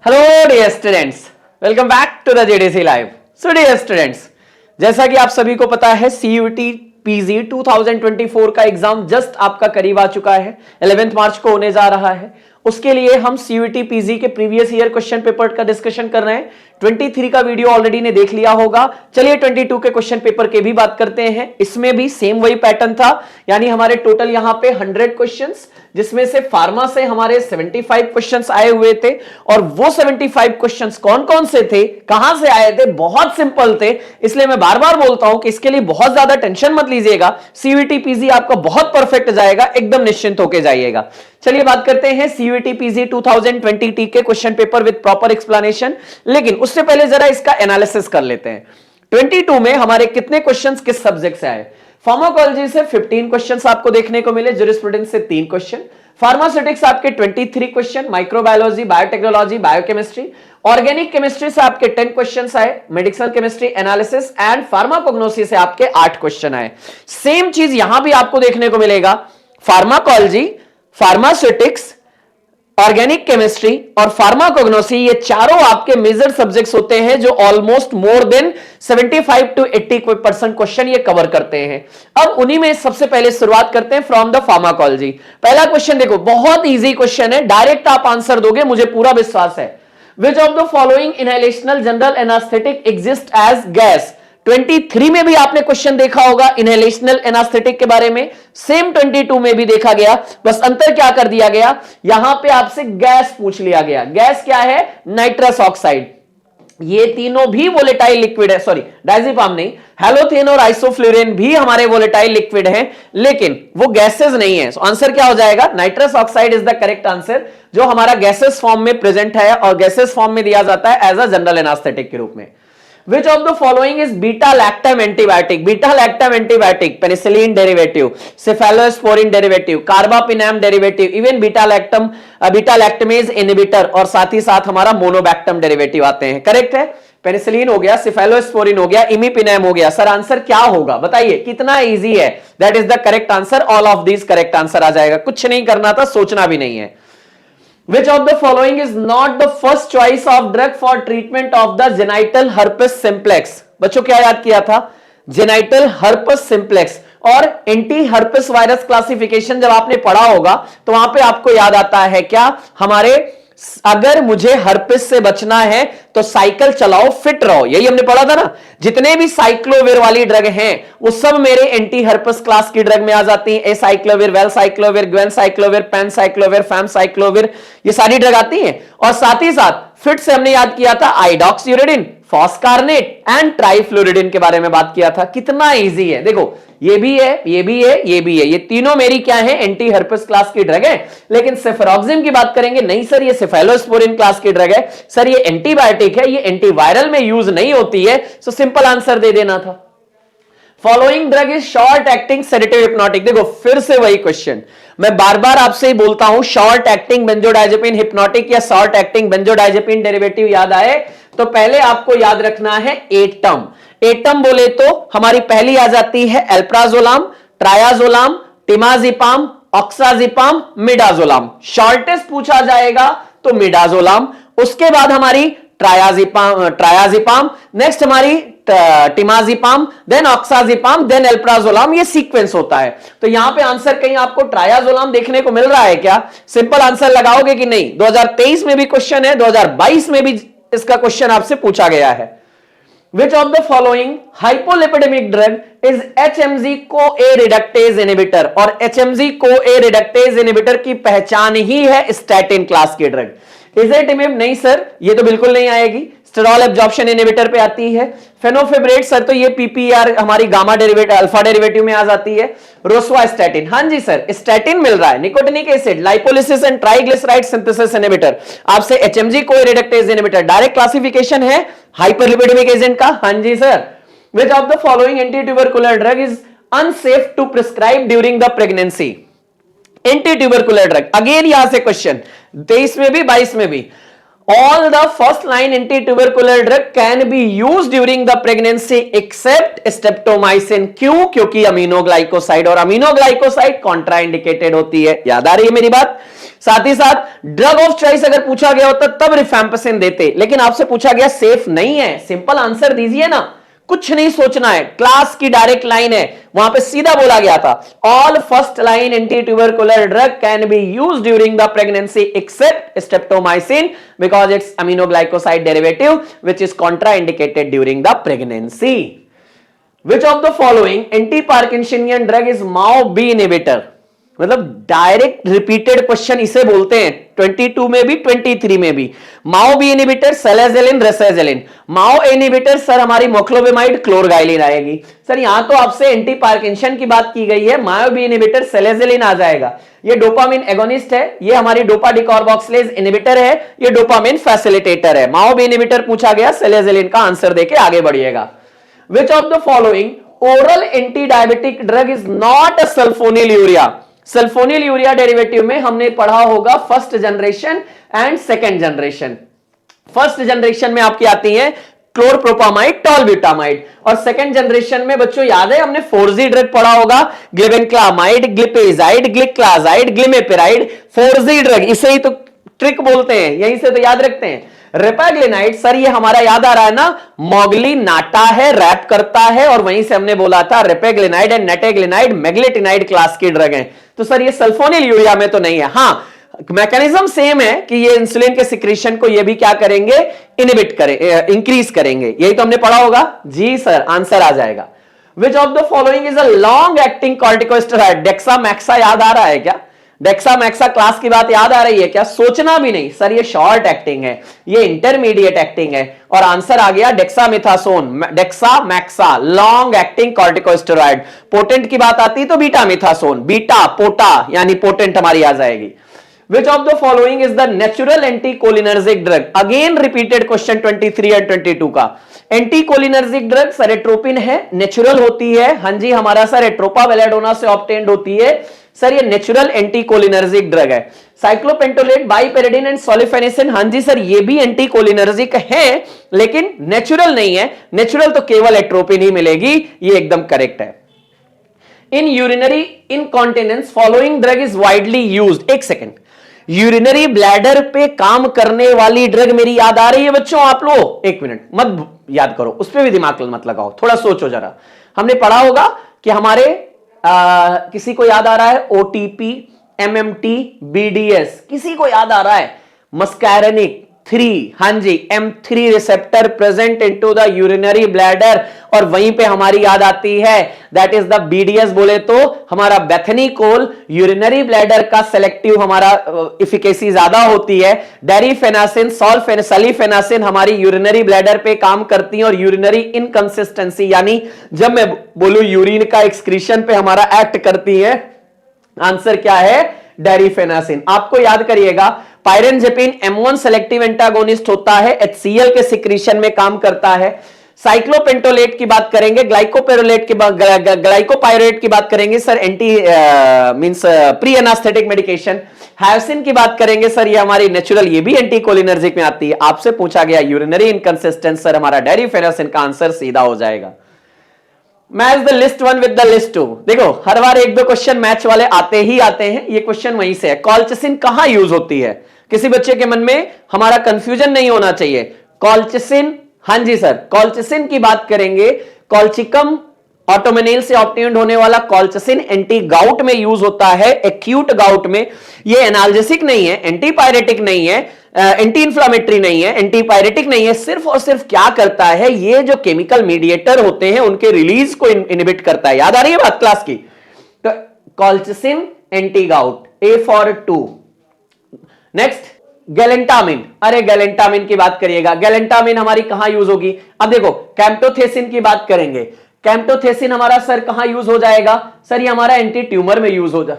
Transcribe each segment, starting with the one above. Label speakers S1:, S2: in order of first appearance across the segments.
S1: Hello dear students, welcome back to the JDC live. So dear students, जैसा कि आप सभी को पता है सीयूटी पीजी 2024 का एग्जाम जस्ट आपका करीब आ चुका है। 11 मार्च को होने जा रहा है। उसके लिए हम सीयूटी पीजी के प्रीवियस ईयर क्वेश्चन पेपर का डिस्कशन कर रहे हैं। 23 का वीडियो ऑलरेडी ने देख लिया होगा। चलिए 22 के क्वेश्चन पेपर के भी बात करते हैं। इसमें भी सेम वही पैटर्न था, यानी हमारे टोटल यहां पे 100 क्वेश्चंस, जिसमें से फार्मा से हमारे 75 क्वेश्चंस आए हुए थे। और वो 75 क्वेश्चंस कौन कौन से थे, कहां से आए थे, बहुत सिंपल थे। इसलिए मैं बार बार बोलता हूं कि इसके लिए बहुत ज्यादा टेंशन मत लीजिएगा। सीयूटी पीजी आपका बहुत परफेक्ट जाएगा, एकदम निश्चिंत होकर जाइएगा। चलिए बात करते हैं सीयूटी पीजी 2020 के question paper with proper explanation. लेकिन उससे पहले जरा इसका एनालिसिस कर लेते हैं। 22 में हमारे कितने क्वेश्चंस किस सब्जेक्ट से आए? फार्माकोलॉजी से 15 क्वेश्चंस आपको देखने को मिले, ज्यूरिस्प्रूडेंस से 3 क्वेश्चन, फार्मास्यूटिक्स आपके 23 question, microbiology, biotechnology, biochemistry, organic chemistry से आपके 10 क्वेश्चंस आए, medicinal chemistry, analysis and pharmacognosy से आपके 8 क्वेश्चन आए। सेम चीज यहां भी आपको देखने को मिलेगा। फार्माकोलॉजी, फार्मास्यूटिक्स, ऑर्गेनिक केमिस्ट्री और फार्माकोग्नोसी, ये चारों आपके मेजर सब्जेक्ट्स होते हैं जो almost more than 75 to 80% question ये कवर करते हैं। अब उन्हीं में सबसे पहले शुरुआत करते हैं फ्रॉम द फार्माकोलॉजी। पहला क्वेश्चन देखो, बहुत इजी क्वेश्चन है, डायरेक्ट आप आंसर दोगे, मुझे पूरा विश्वास है। Which of the following inhalational general anaesthetic exist as gas? 23 में भी आपने क्वेश्चन देखा होगा इनहेलेशनल एनास्थेटिक के बारे में, सेम 22 में भी देखा गया। बस अंतर क्या कर दिया गया, यहां पे आपसे गैस पूछ लिया गया। गैस क्या है? Nitrous oxide. ये तीनों भी वोलेटाइल लिक्विड है, सॉरी डायजेपाम नहीं, हैलोथेन और आइसोफ्लूरिन भी हमारे वोलेटाइल लिक्विड हैं, लेकिन वो गैसेस नहीं है। आंसर क्या हो जाएगा? Nitrous oxide is the correct answer, जो हमारा गैसेस फॉर्म में प्रेजेंट है और गैसेस फॉर्म में दिया जाता है एज अ जनरल एनास्थेटिक के रूप में। Which of the following is beta-lactam antibiotic? Beta-lactam antibiotic, penicillin derivative, cephalosporin derivative, carbapinam derivative, even beta-lactamase inhibitor और साथ ही साथ हमारा मोनोबैक्टम डेरिवेटिव आते हैं। करेक्ट है? पेनिसिलिन हो गया, सिफेलोस्पोरिन हो गया, इमिपिनेम हो गया। सर आंसर क्या होगा बताइए, कितना इजी है? That is the correct answer. All of these correct answer आ जाएगा, कुछ नहीं करना था, सोचना भी नहीं है। Which of the following is not the first choice of drug for treatment of the genital herpes simplex? बच्चों क्या याद किया था? जेनाइटल हर्पस सिंप्लेक्स और एंटी हर्पस वायरस क्लासिफिकेशन जब आपने पढ़ा होगा तो वहां पे आपको याद आता है क्या, हमारे अगर मुझे हर्पिस से बचना है तो साइकिल चलाओ, फिट रहो, यही हमने पढ़ा था ना। जितने भी साइक्लोविर वाली ड्रग हैं वो सब मेरे एंटी हर्पिस क्लास की ड्रग में आ जाती हैं। ए साइक्लोविर, वेल साइक्लोविर, ग्वेन साइक्लोविर, पेन साइक्लोविर, फैम साइक्लोविर, ये सारी ड्रग आती हैं। और साथ ही साथ फिट से हमने याद किया था आइडॉक्सियूरिडिन, फॉस्कारनेट एंड ट्राइफ्लोरिडिन के बारे में बात किया था। कितना इजी है, देखो ये भी है, ये भी है, ये भी है, ये तीनों मेरी क्या है? एंटी हर्पिस क्लास की ड्रग है। लेकिन सेफेरोक्सिम की बात करेंगे, नहीं सर ये सेफेलोस्पोरिन क्लास की ड्रग है, सर ये एंटीबायोटिक है, ये एंटीवायरल में यूज नहीं होती है। सो सिंपल आंसर दे देना था। Following drug is short acting sedative hypnotic. देखो फिर से वही क्वेश्चन, मैं बार बार आपसे ही बोलता हूं, शॉर्ट एक्टिंग बेंजोडाइजेपिन हिप्नोटिक या शॉर्ट एक्टिंग बेंजोडाइजेपिन डेरिवेटिव याद आए तो पहले आपको याद रखना है एटम। एटम बोले तो हमारी पहली आ जाती है एल्प्राजोलाम, ट्रायाजोलाम, टिमाजिपाम, ऑक्साजिपाम, मिडाजोलाम। शॉर्टेस्ट पूछा जाएगा तो मिडाजोलाम, उसके बाद हमारी ट्रायाजिपाम, नेक्स्ट हमारी टिमाजिपाम, देन ऑक्साजिपाम, देन एल्प्राजोलाम, ये सीक्वेंस होता है। तो यहां पे आंसर कहीं आपको ट्रायाजोलाम देखने को मिल रहा है क्या? सिंपल आंसर लगाओगे कि नहीं? 2023 में भी क्वेश्चन है, 2022 में भी इसका क्वेश्चन आपसे पूछा गया है। Which of the following hypolipidemic drug is HMG CoA reductase inhibitor? और HMG CoA reductase inhibitor की पहचान ही है स्टैटिन क्लास की ड्रग। इजेटिमिब नहीं सर, ये तो बिल्कुल नहीं आएगी। स्टेरॉल एब्जॉर्प्शन इनहिबिटर पे आती है। फेनोफिब्रेट सर तो ये पीपीआर हमारी गामा डेरिवेटिव, अल्फा डेरिवेटिव में आ जाती है। रोसवास्टैटिन, हां जी सर स्टैटिन मिल रहा है। Nicotinic acid, lipolysis and triglyceride synthesis inhibitor, आपसे HMG CoA reductase inhibitor. Direct classification है हाइपरलिपिडेमिक एजेंट का, हां जी sir. Which of the following anti tubercular drug is unsafe to prescribe during the pregnancy? Anti tubercular drug, again यहां से question 23 में भी 22 में भी। All the first line anti-tubercular drug can be used during the pregnancy except streptomycin. क्यों? क्योंकि aminoglycoside और aminoglycoside contraindicated होती है। याद आ रही है मेरी बात? साथ ही साथ ड्रग ऑफ चॉइस अगर पूछा गया होता तब रिफैम्पिसिन देते, लेकिन आपसे पूछा गया सेफ नहीं है, सिंपल आंसर दीजिए ना, कुछ नहीं सोचना है, क्लास की डायरेक्ट लाइन है, वहां पे सीधा बोला गया था all first line anti tubercular drug can be use during the pregnancy except streptomycin because it's aminoglycoside derivative which is contraindicated during the pregnancy. Which of the following anti Parkinsonian drug is MAO B inhibitor? मतलब direct repeated question इसे बोलते हैं, 22 में भी 23 में भी। MAO B inhibitor selegiline rasagiline, MAO inhibitor sir हमारी moclobemide क्लोरगाइलिन आएगी। सर यहां तो आपसे एंटी पार्किंसन की बात की गई है, माओ बी इनहिबिटर सेलेजेलिन आ जाएगा। ये डोपामिन एगोनिस्ट है, ये हमारी डोपा डिकॉर्बोक्सिलेज इनहिबिटर है, ये डोपामिन फैसिलिटेटर है। माओ बी इनहिबिटर पूछा गया, सेलेजेलिन का आंसर देके आगे बढ़िएगा। Which of the following oral anti diabetic drug is not a sulfonylurea? Sulfonylurea derivative में हमने पढ़ा होगा first generation and second generation. First generation में आपकी आती है क्लोरप्रोपामाइड टॉलब्यूटामाइड, और सेकेंड जनरेशन में बच्चों याद है हमने 4G ड्रग पढ़ा होगा, ग्लिबेनक्लामाइड, ग्लिपेजाइड, ग्लिक्लाजाइड, ग्लिमेपिराइड, 4G ड्रग, इसे ही तो ट्रिक बोलते हैं, यहीं से तो याद रखते हैं। रेपाग्लिनाइड सर ये हमारा याद आ रहा है ना, मोगली नाटा है, रैप करता है, और वहीं से हमने बोला था रेपेग्लिनाइड एंड नेटेग्लिनाइड मेग्लेटिनाइड क्लास की ड्रग हैं। तो सर ये सल्फोनिल यूरिया में तो नहीं है। हां मैकेनिज्म सेम है कि ये इंसुलिन के सिक्रीशन को ये भी क्या करेंगे, इनहिबिट करें, इंक्रीज करेंगे, यही तो हमने पढ़ा होगा। जी सर आंसर आ जाएगा। Which of the following is a long acting corticosteroid? डेक्सामेक्सा याद आ रहा है क्या? डेक्सामेक्सा क्लास की बात याद आ रही है क्या? सोचना भी नहीं सर, ये शॉर्ट एक्टिंग है, ये इंटरमीडिएट एक्टिंग है, और आंसर आ गया डेक्सामिथासोन, डेक्सामेक्सा लॉन्ग एक्टिंग कॉर्टिकोस्टेरॉइड। पोटेंट की बात आती तो बीटामिथासोन, बीटा पोटा यानी पोटेंट हमारी आ जाएगी। Which of the following is the natural anticholinergic drug? Again repeated question 23 और 22 का। एंटीकोलिनर्जिक ड्रग सेरेट्रोपिन है, नेचुरल होती है, हाँ जी हमारा सर एट्रोपा बेलेडोना से ऑब्टेन्ड होती है, सर ये नेचुरल एंटीकोलिनर्जिक ड्रग है। साइक्लोपेंटोलेट, बाइपेरिडिन एंड सोलिफेनिसिन, हाँ जी सर ये भी एंटीकोलिनर्जिक है लेकिन नेचुरल नहीं है, नेचुरल तो केवल एट्रोपिन ही मिलेगी, ये एकदम करेक्ट है। In urinary incontinence following drug is widely used. एक सेकेंड, यूरिनरी ब्लैडर पे काम करने वाली ड्रग मेरी याद आ रही है बच्चों आप लोग? एक मिनट मत याद करो, उस पर भी दिमाग मत लगाओ, थोड़ा सोचो जरा। हमने पढ़ा होगा कि हमारे किसी को याद आ रहा है ओटीपी, एमएमटी, बीडीएस, किसी को याद आ रहा है मस्कैरेनिक 3, हाँ जी M3 receptor present into the urinary bladder, और वहीं पे हमारी याद आती है दैट इज द बीडीएस। बोले तो हमारा बेथनीकोल यूरिनरी ब्लैडर का सेलेक्टिव हमारा इफिकेसी ज्यादा होती है, डेरिफेनासिन, सल्फेनासिन हमारी यूरिनरी ब्लैडर पे काम करती है, और यूरिनरी इनकंसिस्टेंसी यानी जब मैं बोलूं यूरिन का एक्सक्रीशन पे हमारा एक्ट करती है, आंसर क्या है डेरिफेनासिन। आपको याद करिएगा पायरेनजेपिन M1 सेलेक्टिव एंटागोनिस्ट होता है, HCl के सिक्रीशन में काम करता है। साइक्लोपेंटोलेट की बात करेंगे, ग्लाइकोपेरोलेट की बात, ग्लाइकोपायरेट की बात करेंगे sir anti means pre anaesthetic medication. Hyoscine की बात करेंगे सर ये हमारी नेचुरल, ये भी एंटीकोलिनर्जिक में आती है। आपसे पूछा गया यूरिनरी इनकंसिस्टेंस, सर हमारा डेरिफेनासिन का आंसर सीधा हो जाएगा। Match the list one with the list two. देखो हर बार एक दो क्वेश्चन मैच वाले आते ही आते हैं, ये क्वेश्चन वहीं से है। कॉल्चिसिन कहां यूज होती है? किसी बच्चे के मन में हमारा कंफ्यूजन नहीं होना चाहिए। कॉल्चिसिन, हाँ जी सर कॉल्चिसिन की बात करेंगे, कॉल्चिकम ऑटोमेनिल से ऑब्टेन्ड होने वाला कॉल्चिसिन एंटी गाउट में यूज होता है, एक्यूट गाउट में। ये एनाल्जेसिक नहीं है, एंटीपायरेटिक नहीं है, एंटी इंफ्लामेटरी नहीं है, एंटीपायरेटिक नहीं है, सिर्फ और सिर्फ क्या करता है, ये जो केमिकल मीडिएटर होते हैं उनके रिलीज को इनहिबिट करता है। याद आ रही है बात क्लास की? तो colchicine anti gout, A for 2। Next galantamine, अरे गैलेंटामिन की बात करिएगा, गैलेंटामिन हमारी कहां यूज होगी? अब देखो कैम्प्टोथेसिन की बात करेंगे, कैम्प्टोथेसिन हमारा सर कहां यूज हो जाएगा? सर ये हमारा एंटी ट्यूमर में यूज हो जाए,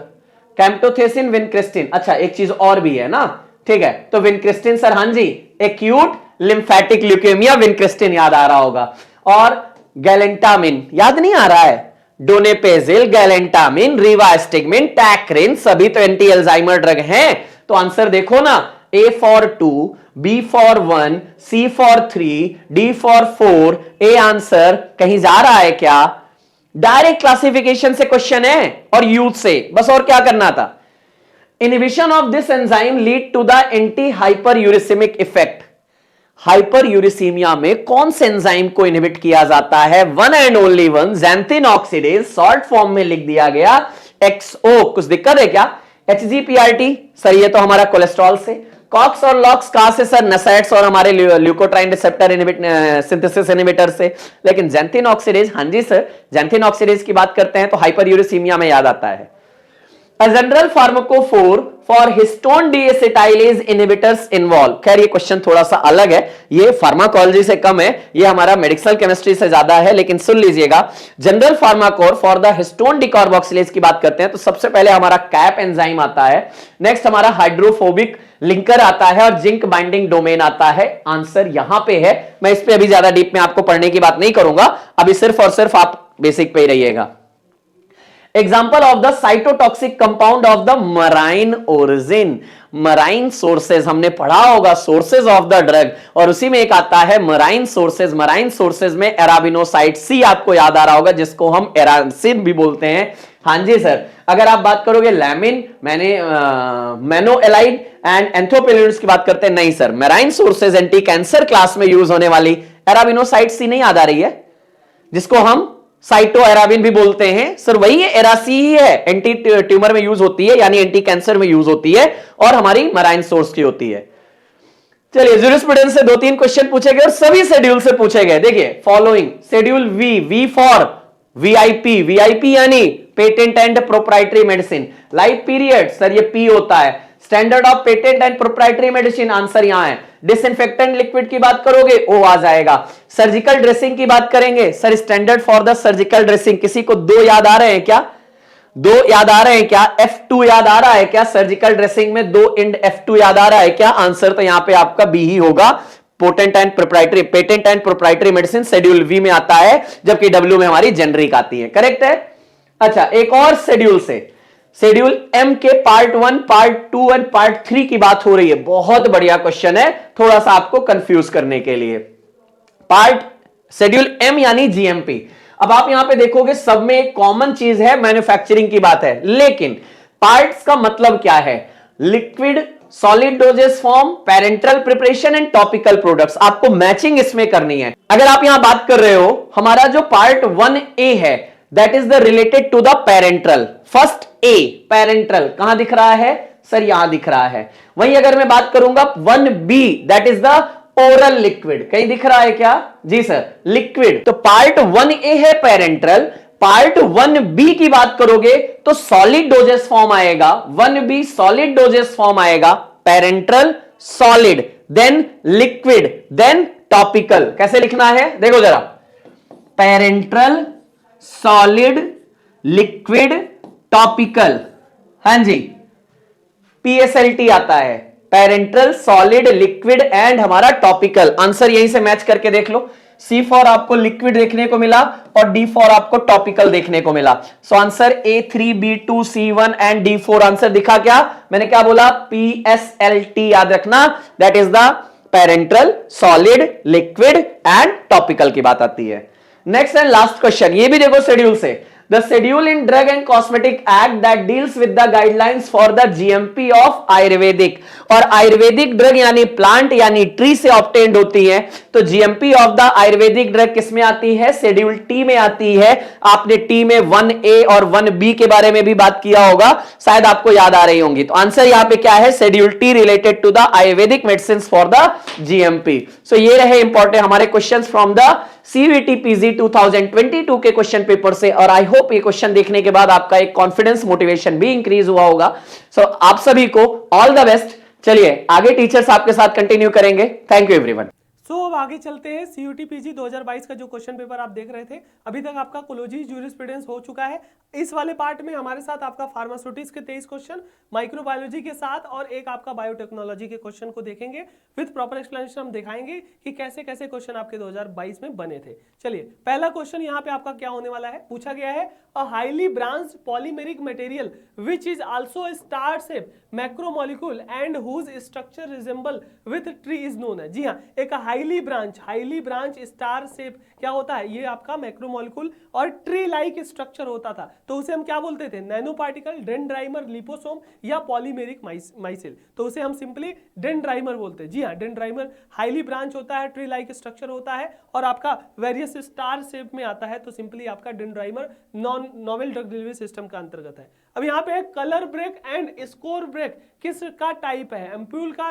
S1: कैम्प्टोथेसिन, विनक्रिस्टिन। अच्छा एक चीज और भी है ना, ठीक है, तो विनक्रिस्टिन सर हाँ जी एक्यूट लिम्फेटिक ल्यूकेमिया, विनक्रिस्टिन याद आ रहा होगा। और गैलेंटामिन याद नहीं आ रहा है? डोनेपेजिल, गैलेंटामिन, रिवास्टिगमिन, टैक्रिन, सभी तो एंटी अल्जाइमर ड्रग हैं। तो आंसर देखो ना A for 2, B for 1, C for 3, D for 4, A answer कहीं जा रहा है क्या? डायरेक्ट क्लासिफिकेशन से क्वेश्चन है और यूथ से, बस और क्या करना था? Inhibition of this enzyme lead to the anti hyperuricemic effect. Hyperuricemia में कौन से एंजाइम को इनहिबिट किया जाता है? One and only one, xanthine oxidase, short form में लिख दिया गया XO। कुछ दिक्कत है क्या? HGPRT सर ये तो हमारा कोलेस्ट्रॉल से, कॉक्स और लॉक्स कहां से सर? नसैट्स और हमारे leukotriene receptor inhibit synthesis inhibitor से। लेकिन ज़ैंथिन ऑक्सीडेज, हां जी सर, ज़ैंथिन ऑक्सीडेज की बात करते हैं तो हाइपर यूरिसीमिया में याद आता है। A general pharmacophore for histone deacetylase inhibitors involve। खैर ये क्वेश्चन थोड़ा सा अलग है, ये फार्माकोलॉजी से कम है, ये हमारा मेडिकल केमिस्ट्री से ज्यादा है, लेकिन सुन लीजिएगा। जनरल फार्माकोर फॉर द हिस्टोन डिकार्बोक्सिलेज की बात करते हैं तो सबसे पहले हमारा कैप एंजाइम आता है, नेक्स्ट हमारा हाइड्रोफोबिक लिंकर आता है और जिंक बाइंडिंग डोमेन आता है। आंसर यहां पे है। मैं इस पे अभी ज्यादा डीप में आपको पढ़ने की बात नहीं करूंगा, अभी सिर्फ और सिर्फ आप बेसिक पे ही रहिएगा। Example of the cytotoxic compound of the marine origin. Marine sources हमने पढ़ा होगा, सोर्सेज ऑफ द ड्रग, और उसी में एक आता है मराइन सोर्सेज। मराइन सोर्सेज में एराबिनोसाइड सी आपको याद आ रहा होगा, जिसको हम एरासिन भी बोलते हैं। हां जी सर, अगर आप बात करोगे लैमिन, मैनोएलाइड एंड एंथोपेलिनस की बात करते हैं, नहीं sir, marine sources anti cancer class में यूज होने वाली एराबिनोसाइड सी नहीं याद आ रही है, जिसको हम साइटो एराबिन भी बोलते हैं सर, वही एरासी ही है, एंटी ट्यूमर में यूज होती है, यानी एंटी कैंसर में यूज होती है और हमारी मराइन सोर्स की होती है। चलिए ज्यूरिस्प्रूडेंस से 2-3 क्वेश्चन पूछे गए और सभी शेड्यूल से पूछे गए। देखिए following schedule V for VIP, VIP यानी patent and proprietary medicine. Life period sir ये पी होता है। Standard of patent and proprietary medicine, answer यहां है। डिसइंफेक्टेंट लिक्विड की बात करोगे ओ आ जाएगा। सर्जिकल ड्रेसिंग की बात करेंगे sir, standard for the surgical dressing. किसी को 2 याद आ रहे हैं क्या? 2 याद आ रहे हैं क्या? F2 याद आ रहा है क्या? सर्जिकल ड्रेसिंग में 2 इंड F2 याद आ रहा है क्या? आंसर तो यहां पे आपका बी ही होगा। Patent and proprietary medicine schedule V में आता है, जबकि डब्ल्यू में हमारी जेनरिक आती है। करेक्ट है। अच्छा, एक और शेड्यूल से, शेड्यूल एम के पार्ट 1, पार्ट 2 और पार्ट 3 की बात हो रही है। बहुत बढ़िया क्वेश्चन है, थोड़ा सा आपको कंफ्यूज करने के लिए। पार्ट शेड्यूल एम यानी जीएमपी। अब आप यहां पे देखोगे सब में एक कॉमन चीज है, मैन्युफैक्चरिंग की बात है, लेकिन पार्ट्स का मतलब क्या है? Liquid, solid dosage form, parental preparation and topical products. आपको मैचिंग इसमें करनी है। अगर आप यहां बात कर रहे हो, हमारा जो पार्ट 1A है that is the related to the parenteral. First A parenteral कहां दिख रहा है सर? यहां दिख रहा है। वहीं अगर मैं बात करूंगा 1B that is the oral liquid, कहीं दिख रहा है क्या? जी सर, लिक्विड। तो पार्ट 1A है पेरेंट्रल, पार्ट 1B की बात करोगे तो सॉलिड डोजेस फॉर्म आएगा, 1B सॉलिड डोजेस फॉर्म आएगा, parenteral solid, then liquid, then topical. कैसे लिखना है देखो जरा, पेरेंट्रल सॉलिड लिक्विड टॉपिकल। हां जी, PSLT आता है, पेरेंट्रल सॉलिड लिक्विड एंड हमारा टॉपिकल। आंसर यहीं से मैच करके देख लो। C फॉर आपको लिक्विड देखने को मिला और D फॉर आपको टॉपिकल देखने को मिला। So answer A3, B2, C1 and D4 answer दिखा क्या? मैंने क्या बोला? PSLT याद रखना, that is the parenteral solid liquid and topical की बात आती है। नेक्स्ट एंड लास्ट क्वेश्चन, ये भी देखो शेड्यूल से। The schedule in Drug and Cosmetic Act that deals with the guidelines for the GMP of Ayurvedic। और आयुर्वेदिक ड्रग यानी प्लांट यानी ट्री से ऑब्टेन्ड होती है, तो GMP of the Ayurvedic drug किस में आती है? शेड्यूल टी में आती है। आपने टी में 1A और 1B के बारे में भी बात किया होगा, शायद आपको याद आ रही होंगी। तो आंसर यहां पे क्या है? Schedule T related to the Ayurvedic medicine for the GMP। सो ये रहे इंपॉर्टेंट हमारे question from the CUET PG 2022 के क्वेश्चन पेपर से। और आई होप ये क्वेश्चन देखने के बाद आपका एक कॉन्फिडेंस, मोटिवेशन भी इंक्रीज हुआ होगा। सो आप सभी को ऑल द बेस्ट। चलिए आगे टीचर्स आपके साथ कंटिन्यू करेंगे। Thank you everyone.
S2: अब आगे चलते हैं। CUET PG 2022 का जो क्वेश्चन पेपर आप देख रहे थे, अभी तक आपका कोलॉजी ज्यूरिस्प्रूडेंस हो चुका है। इस वाले पार्ट में हमारे साथ आपका फार्मास्यूटिक्स के 23 क्वेश्चन, माइक्रोबायोलॉजी के साथ और एक आपका बायोटेक्नोलॉजी के क्वेश्चन को देखेंगे। विद प्रॉपर एक्सप्लेनेशन हम दिखाएंगे कि कैसे कैसे क्वेश्चन आपके 2022 में बने थे। चलिए पहला क्वेश्चन यहाँ पे आपका क्या होने वाला है, पूछा गया है a highly branched polymeric material which is also a star shape macromolecule and whose structure resemble with tree is known है। जी हाँ, एक हाईली ब्रांच स्टार शेप क्या होता है, ये आपका मैक्रोमोलिक्यूल और ट्री लाइक स्ट्रक्चर होता था, तो उसे हम क्या बोलते थे, नैनो पार्टिकल, डेंड्राइमर, लिपोसोम या पॉलीमेरिक माइसेल, तो उसे हम सिंपली डेंड्राइमर बोलते हैं। जी हाँ, डेंड्राइमर हाईली ब्रांच होता है, ट्री लाइक स्ट्रक्चर होता है और आपका वेरियस स्टार शेप में आता है, तो सिंपली आपका dendrimer novel drug delivery system का अंतर्गत है। अब यहाँ पे colour break and score break किस का टाइप है, एम्प्यूल का,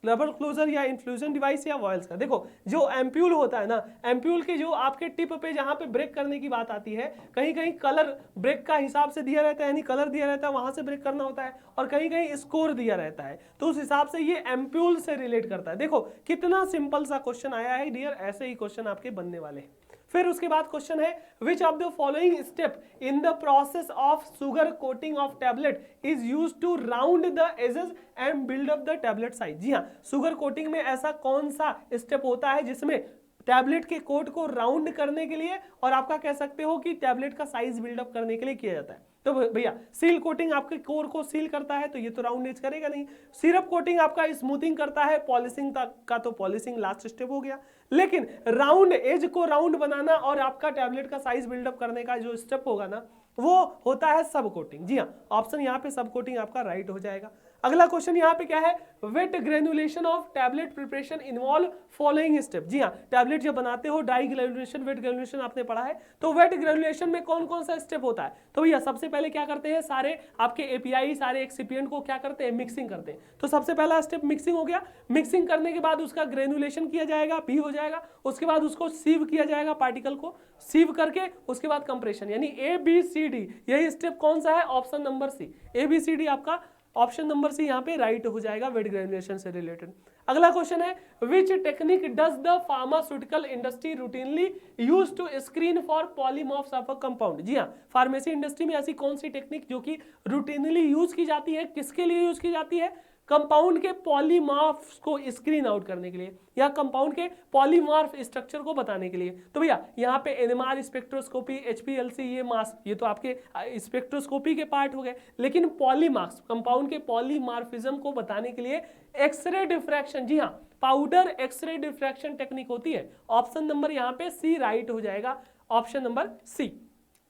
S2: रबर क्लोजर या इन्फ्यूजन डिवाइस या वॉयल्स का। देखो जो एम्प्यूल होता है ना, एम्प्यूल के जो आपके टिप पे जहां पे ब्रेक करने की बात आती है, कहीं कहीं कलर ब्रेक का हिसाब से दिया रहता है, यानी कलर दिया रहता है वहां से ब्रेक करना होता है, और कहीं कहीं स्कोर दिया रहता है, तो उस हिसाब से ये एम्प्यूल से रिलेट करता है। देखो कितना सिंपल सा क्वेश्चन आया है डियर, ऐसे ही क्वेश्चन आपके बनने वाले हैं। फिर उसके बाद क्वेश्चन है which of the following step in the process of sugar coating of tablet is use to round the edges and build up the tablet size. जी हाँ, शुगर कोटिंग में ऐसा कौन सा स्टेप होता है जिसमें टैबलेट के कोट को राउंड करने के लिए और आपका कह सकते हो कि टैबलेट का साइज बिल्डअप करने के लिए किया जाता है। तो भैया सील कोटिंग आपके कोर को सील करता है, तो ये तो राउंड एज करेगा नहीं। सिरप कोटिंग आपका स्मूथिंग करता है, पॉलिशिंग का तो पॉलिशिंग लास्ट स्टेप हो गया, लेकिन राउंड एज को राउंड बनाना और आपका टैबलेट का साइज बिल्डअप करने का जो स्टेप होगा ना, वो होता है सब कोटिंग। जी हाँ, ऑप्शन यहाँ पे सब कोटिंग आपका राइट हो जाएगा। अगला क्वेश्चन यहाँ पे क्या है, wet granulation of tablet preparation involve following step. जी हाँ, टैबलेट जब बनाते हो डाई ग्रेनुलेशन, वेट ग्रेनुलेशन आपने पढ़ा है, तो वेट ग्रेनुलेशन में कौन कौन सा स्टेप होता है, तो भैया सबसे पहले क्या करते हैं, सारे आपके एपीआई सारे एक्सिपिएंट को क्या करते हैं, मिक्सिंग करते हैं। तो सबसे पहला स्टेप मिक्सिंग हो गया, मिक्सिंग करने के बाद उसका ग्रेनुलेशन किया जाएगा, पी हो जाएगा, उसके बाद उसको सीव किया जाएगा, पार्टिकल को सीव करके उसके बाद कंप्रेशन, यानी ABCD, यही स्टेप कौन सा है, ऑप्शन नंबर सी, ABCD आपका ऑप्शन नंबर सी यहाँ पे राइट हो जाएगा वेट ग्रेनुलेशन से रिलेटेड। अगला क्वेश्चन है which technique does the pharmaceutical industry routinely use to screen for polymorphs of a compound. जी हाँ, फार्मेसी इंडस्ट्री में ऐसी कौन सी टेक्निक जो कि रूटीनली यूज की जाती है, किसके लिए यूज की जाती है, कंपाउंड के पॉलीमॉर्फ्स को स्क्रीन आउट करने के लिए या कंपाउंड के पॉलीमॉर्फ स्ट्रक्चर को बताने के लिए। तो भैया यहाँ पे NMR स्पेक्ट्रोस्कोपी, HPLC, ये मास, ये तो आपके स्पेक्ट्रोस्कोपी के पार्ट हो गए, लेकिन पॉलीमार्क्स कंपाउंड के पॉलीमॉर्फिज्म को बताने के लिए एक्सरे डिफ्रैक्शन, जी हाँ, पाउडर एक्सरे डिफ्रैक्शन टेक्निक होती है। ऑप्शन नंबर यहाँ पे सी राइट हो जाएगा, ऑप्शन नंबर सी।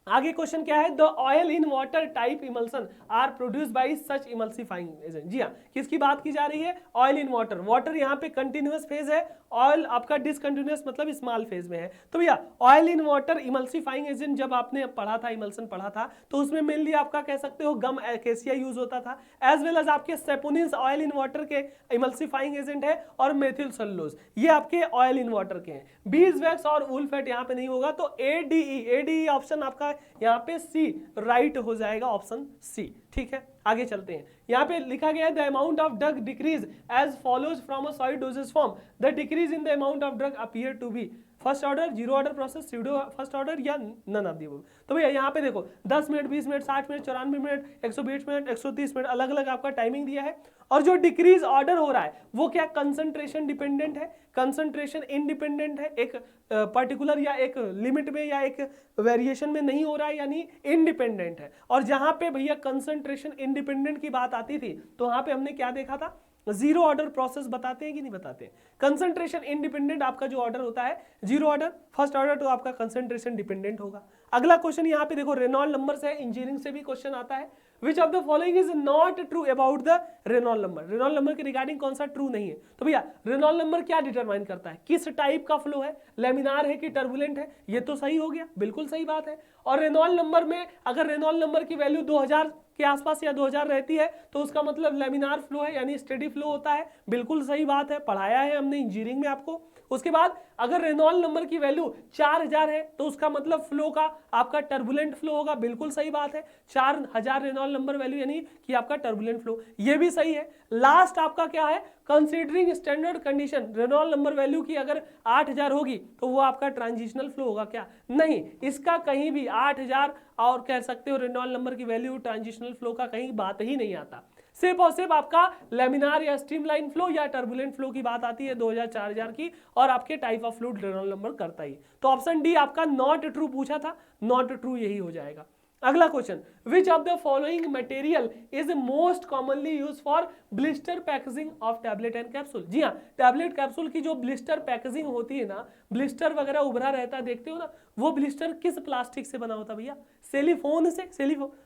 S2: आगे क्वेश्चन क्या है, the oil in water type emulsion are produce by such emulsifying agent. जी हाँ, किसकी बात की जा रही है, ऑयल इन वाटर, वाटर यहाँ पे कंटिन्यूअस फेज है, ऑयल आपका डिसकंटिन्यूअस मतलब स्मॉल फेज में है। तो भैया oil in water emulsifying agent जब आपने पढ़ा था, इमल्सन पढ़ा था, तो उसमें मेनली आपका कह सकते हो गम एकेसिया यूज होता था, एज वेल एज आपके सेपोनिन्स ऑयल इन वाटर के इमल्सिफाइंग एजेंट है, और मेथिल सेलुलोज ये आपके ऑयल इन वाटर के हैं। बीज वैक्स और वूल फैट यहाँ पे नहीं होगा, तो ADE ऑप्शन आपका यहाँ पे सी राइट हो जाएगा, ऑप्शन सी। ठीक है, आगे चलते हैं। यहाँ पे लिखा गया है the amount of drug decrease as follows from a solid dosage form, the decrease in the amount of drug appear to be first order, zero order process, pseudo first order या नन ऑफ द अबव। तो भैया यहाँ पे देखो 10 minute, 20 minute, 60 minute, 94 minute, 120 minute, 130 minute, अलग अलग आपका timing दिया है। और जो डिक्रीज ऑर्डर हो रहा है वो क्या कंसंट्रेशन डिपेंडेंट है, कंसंट्रेशन इंडिपेंडेंट है, एक पर्टिकुलर या एक लिमिट में या एक वेरिएशन में नहीं हो रहा है, यानी इंडिपेंडेंट है। और जहां पे भैया कंसंट्रेशन इंडिपेंडेंट की बात आती थी, तो वहां पे हमने क्या देखा था, जीरो ऑर्डर प्रोसेस बताते हैं कि नहीं बताते। कंसंट्रेशन इंडिपेंडेंट आपका जो ऑर्डर होता है, जीरो ऑर्डर, फर्स्ट ऑर्डर तो आपका कंसंट्रेशन डिपेंडेंट होगा। अगला क्वेश्चन यहाँ पे देखो रेनॉल्ड नंबर से, इंजीनियरिंग से भी क्वेश्चन आता है, which of the following is not true about the Reynold number. Reynold number के रिगार्डिंग कौन सा ट्रू नहीं है। तो भैया रेनॉल्ड नंबर क्या डिटरमाइन करता है, किस टाइप का फ्लो है, लेमिनार है कि टर्बुलेंट है, ये तो सही हो गया, बिल्कुल सही बात है। और रेनॉल्ड नंबर में अगर रेनॉल्ड नंबर की वैल्यू 2000 के आसपास या 2000 रहती है, तो उसका मतलब लेमिनार फ्लो है, यानी स्टेडी फ्लो होता है, बिल्कुल सही बात है, पढ़ाया है हमने इंजीनियरिंग में आपको। उसके बाद अगर रेनॉल्ड नंबर की वैल्यू 4000 है, तो उसका मतलब फ्लो का आपका टर्बुलेंट फ्लो होगा, बिल्कुल सही बात है, 4000 रेनॉल्ड नंबर वैल्यू यानी कि आपका टर्बुलेंट फ्लो, ये भी सही है। लास्ट आपका क्या है, considering standard condition, Reynold number value की अगर 8000 होगी तो वो आपका ट्रांजिशनल फ्लो होगा क्या, नहीं, इसका कहीं भी 8000 और कह सकते हो रेनॉल्ड नंबर की वैल्यू ट्रांजिशनल फ्लो का कहीं बात ही नहीं आता। सिर्फ और सिर्फ आपका लेमिनार या स्ट्रीमलाइन फ्लो या टर्बुलेंट फ्लो की बात आती है 2000-4000 की, और आपके type of fluid Reynolds number करता ही। तो ऑप्शन डी आपका नॉट ट्रू पूछा था, नॉट ट्रू यही हो जाएगा। अगला question, which of the following material is most commonly use for blister packaging of tablet and capsule. जी हाँ, टैबलेट कैप्सूल की जो ब्लिस्टर पैकेजिंग होती है ना, ब्लिस्टर वगैरह उभरा रहता है, देखते हो ना, वो ब्लिस्टर किस प्लास्टिक से बना होता है भैया? सेलिफोन से,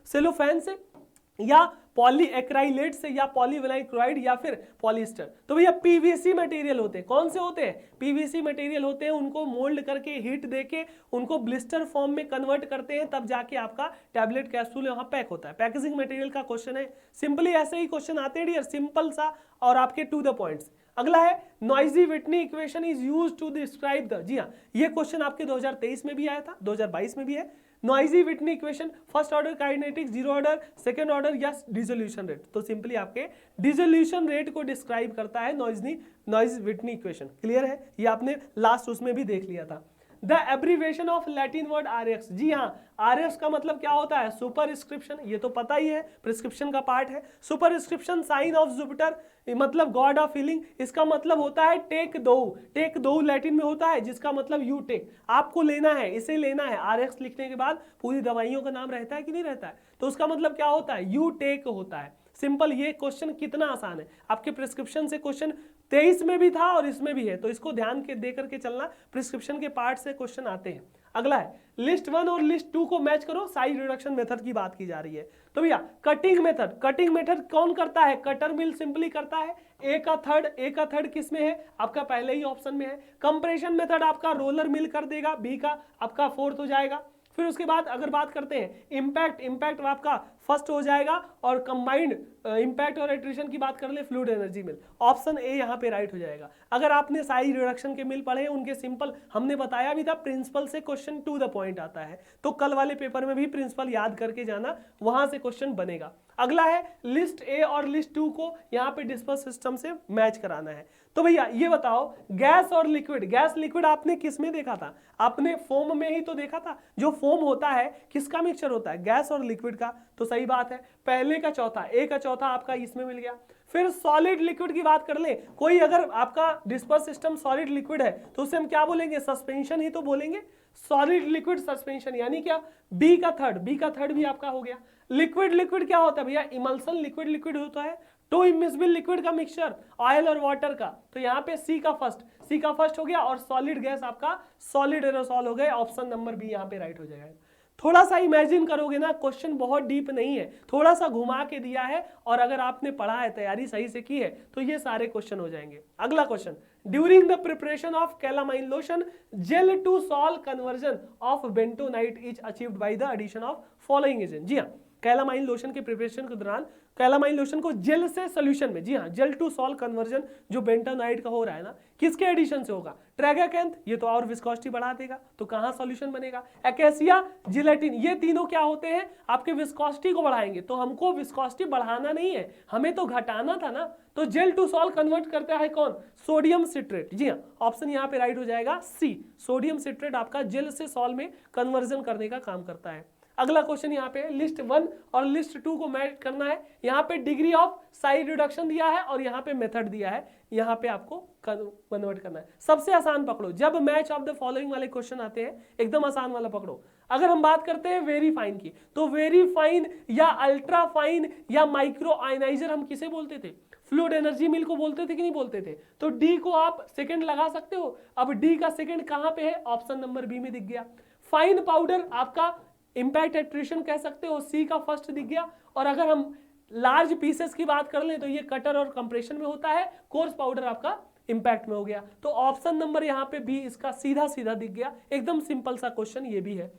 S2: सेलोफैन से, या पॉलीएक्राइलेट से, या पॉलीविनाइल क्लोराइड, या फिर पॉलिएस्टर। तो भैया पीवीसी मटेरियल होते हैं। कौन से होते हैं? पीवीसी मटेरियल होते हैं। उनको मोल्ड करके, हीट देके उनको ब्लिस्टर फॉर्म में कन्वर्ट करते हैं, तब जाके आपका टैबलेट कैप्सूल यहाँ पैक होता है। पैकेजिंग मटेरियल का क्वेश्चन है, सिंपली ऐसे ही क्वेश्चन आते हैं डियर, सिंपल सा और आपके टू द पॉइंट्स। अगला है Noyes Whitney equation is used to describe the. जी हाँ, ये क्वेश्चन आपके 2023 में भी आया था, 2022 में भी है। Noyes Whitney equation, first order kinetics, zero order, second order या डिसोल्यूशन रेट। तो सिंपली आपके डिसोल्यूशन रेट को डिस्क्राइब करता है नॉइज विटनी इक्वेशन। क्लियर है? ये आपने लास्ट उसमें भी देख लिया था। The abbreviation of Latin word RX। जी हाँ, RX का मतलब क्या होता है? सुपरस्क्रिप्शन, ये तो पता ही है, प्रिस्क्रिप्शन का पार्ट है। सुपरस्क्रिप्शन साइन ऑफ जुपिटर, मतलब गॉड ऑफ हीलिंग। इसका मतलब होता है टेक दो। टेक दो लैटिन में होता है, जिसका मतलब यू टेक, आपको लेना है, इसे लेना है। RX लिखने के बाद पूरी दवाइयों का नाम रहता है कि नहीं रहता है? तो उसका मतलब क्या होता है? यू टेक होता है। सिंपल। ये क्वेश्चन कितना आसान है, आपके प्रिस्क्रिप्शन से क्वेश्चन 23 में भी था और इसमें भी है, तो इसको ध्यान के दे करके चलना, प्रिस्क्रिप्शन के पार्ट से क्वेश्चन आते हैं। अगला है लिस्ट 1 और लिस्ट 2 को मैच करो, साइज रिडक्शन मेथड की बात की जा रही है। तो भैया कटिंग मेथड, कटिंग मेथड कौन करता है? कटर मिल सिंपली करता है। ए का थर्ड किस में है? आपका पहले ही ऑप्शन में है। कंप्रेशन मेथड आपका रोलर मिल कर देगा, बी का आपका फोर्थ हो जाएगा। फिर उसके बाद अगर बात करते हैं इंपैक्ट आपका फर्स्ट हो जाएगा, और कंबाइंड इंपैक्ट और एट्रिशन की बात कर ले, fluid energy mill. Option A यहाँ पे राइट हो जाएगा। अगर आपने साइज रिडक्शन के मिल पढ़े, उनके सिंपल हमने बताया भी था, प्रिंसिपल से क्वेश्चन टू द पॉइंट आता है, तो कल वाले पेपर में भी प्रिंसिपल याद करके जाना, वहां से क्वेश्चन बनेगा। अगला है लिस्ट ए और लिस्ट 2 को यहाँ पे डिस्पर्स सिस्टम से मैच कराना है। तो भैया ये बताओ, गैस और लिक्विड, गैस लिक्विड आपने किस में देखा था? आपने फोम में ही तो देखा था। जो फोम होता है किसका मिक्सचर होता है? गैस और लिक्विड का। तो सही बात है, पहले का चौथा, ए का चौथा आपका इसमें मिल गया। फिर सॉलिड लिक्विड की बात कर ले, कोई अगर आपका डिस्पर्स सिस्टम सॉलिड लिक्विड है तो उसे हम क्या बोलेंगे? सस्पेंशन ही तो बोलेंगे, सॉलिड लिक्विड सस्पेंशन। यानी क्या? बी का थर्ड भी आपका हो गया। लिक्विड क्या होता है भैया? इमल्सन लिक्विड होता है, टू इमिसिबल लिक्विड का मिक्सचर, ऑयल और वाटर का। तो यहाँ पे सी का फर्स्ट हो गया, और सॉलिड गैस आपका सॉलिड एरोसॉल हो गए। ऑप्शन नंबर बी यहाँ पे राइट हो जाएगा। थोड़ा सा इमेजिन करोगे ना, क्वेश्चन बहुत डीप नहीं है, थोड़ा सा घुमा के दिया है, और अगर आपने पढ़ा है, तैयारी सही से की है, तो ये सारे क्वेश्चन हो जाएंगे। अगला question, during the preparation of calamine lotion gel to sol conversion of bentonite is achieved by the addition of following agent. जी हाँ, कैलामाइन लोशन के प्रिपरेशन के दौरान कैलामाइन लोशन को जेल से सोल्यूशन में, जी हाँ, जेल टू सॉल कन्वर्जन जो बेंटोनाइट का हो रहा है ना, किसके एडिशन से होगा? ट्रैगाकैंथ, ये तो और विस्कोसिटी बढ़ा देगा, तो कहां सॉल्यूशन बनेगा? एकेसिया, जिलेटिन, ये तीनों क्या होते हैं? आपके विस्कोसिटी को बढ़ाएंगे। तो हमको विस्कोसिटी बढ़ाना नहीं है, हमें तो घटाना था ना। तो जेल टू सॉल कन्वर्ट करता है कौन? Sodium citrate. जी हाँ, ऑप्शन यहाँ पे राइट हो जाएगा सी, सोडियम सिट्रेट आपका जेल से सॉल में कन्वर्जन करने का काम करता है। अगला क्वेश्चन यहाँ पे लिस्ट 1 और लिस्ट 2 को मैच करना है। यहाँ पे डिग्री ऑफ साइज रिडक्शन दिया है और यहाँ पे मेथड दिया है, यहाँ पे आपको कन्वर्ट करना है। सबसे आसान पकड़ो, जब मैच ऑफ द फॉलोइंग वाले क्वेश्चन आते हैं एकदम आसान वाला पकड़ो। अगर हम बात करते हैं वेरी फाइन की, तो वेरी फाइन या अल्ट्रा फाइन या माइक्रो आयनाइजर हम किसे बोलते थे? फ्लूइड एनर्जी मिल को बोलते थे कि नहीं बोलते थे? तो डी को आप सेकंड लगा सकते हो। अब डी का सेकंड कहां पे है? ऑप्शन नंबर बी में दिख गया। फाइन पाउडर आपका इंपैक्ट एट्रिशन कह सकते हो, सी का फर्स्ट दिख गया। और अगर हम लार्ज पीसेस की बात कर लें तो ये कटर और कंप्रेशन में होता है, कोर्स पाउडर आपका इंपैक्ट में हो गया। तो ऑप्शन नंबर यहाँ पे बी इसका सीधा दिख गया। एकदम सिंपल सा क्वेश्चन ये भी है,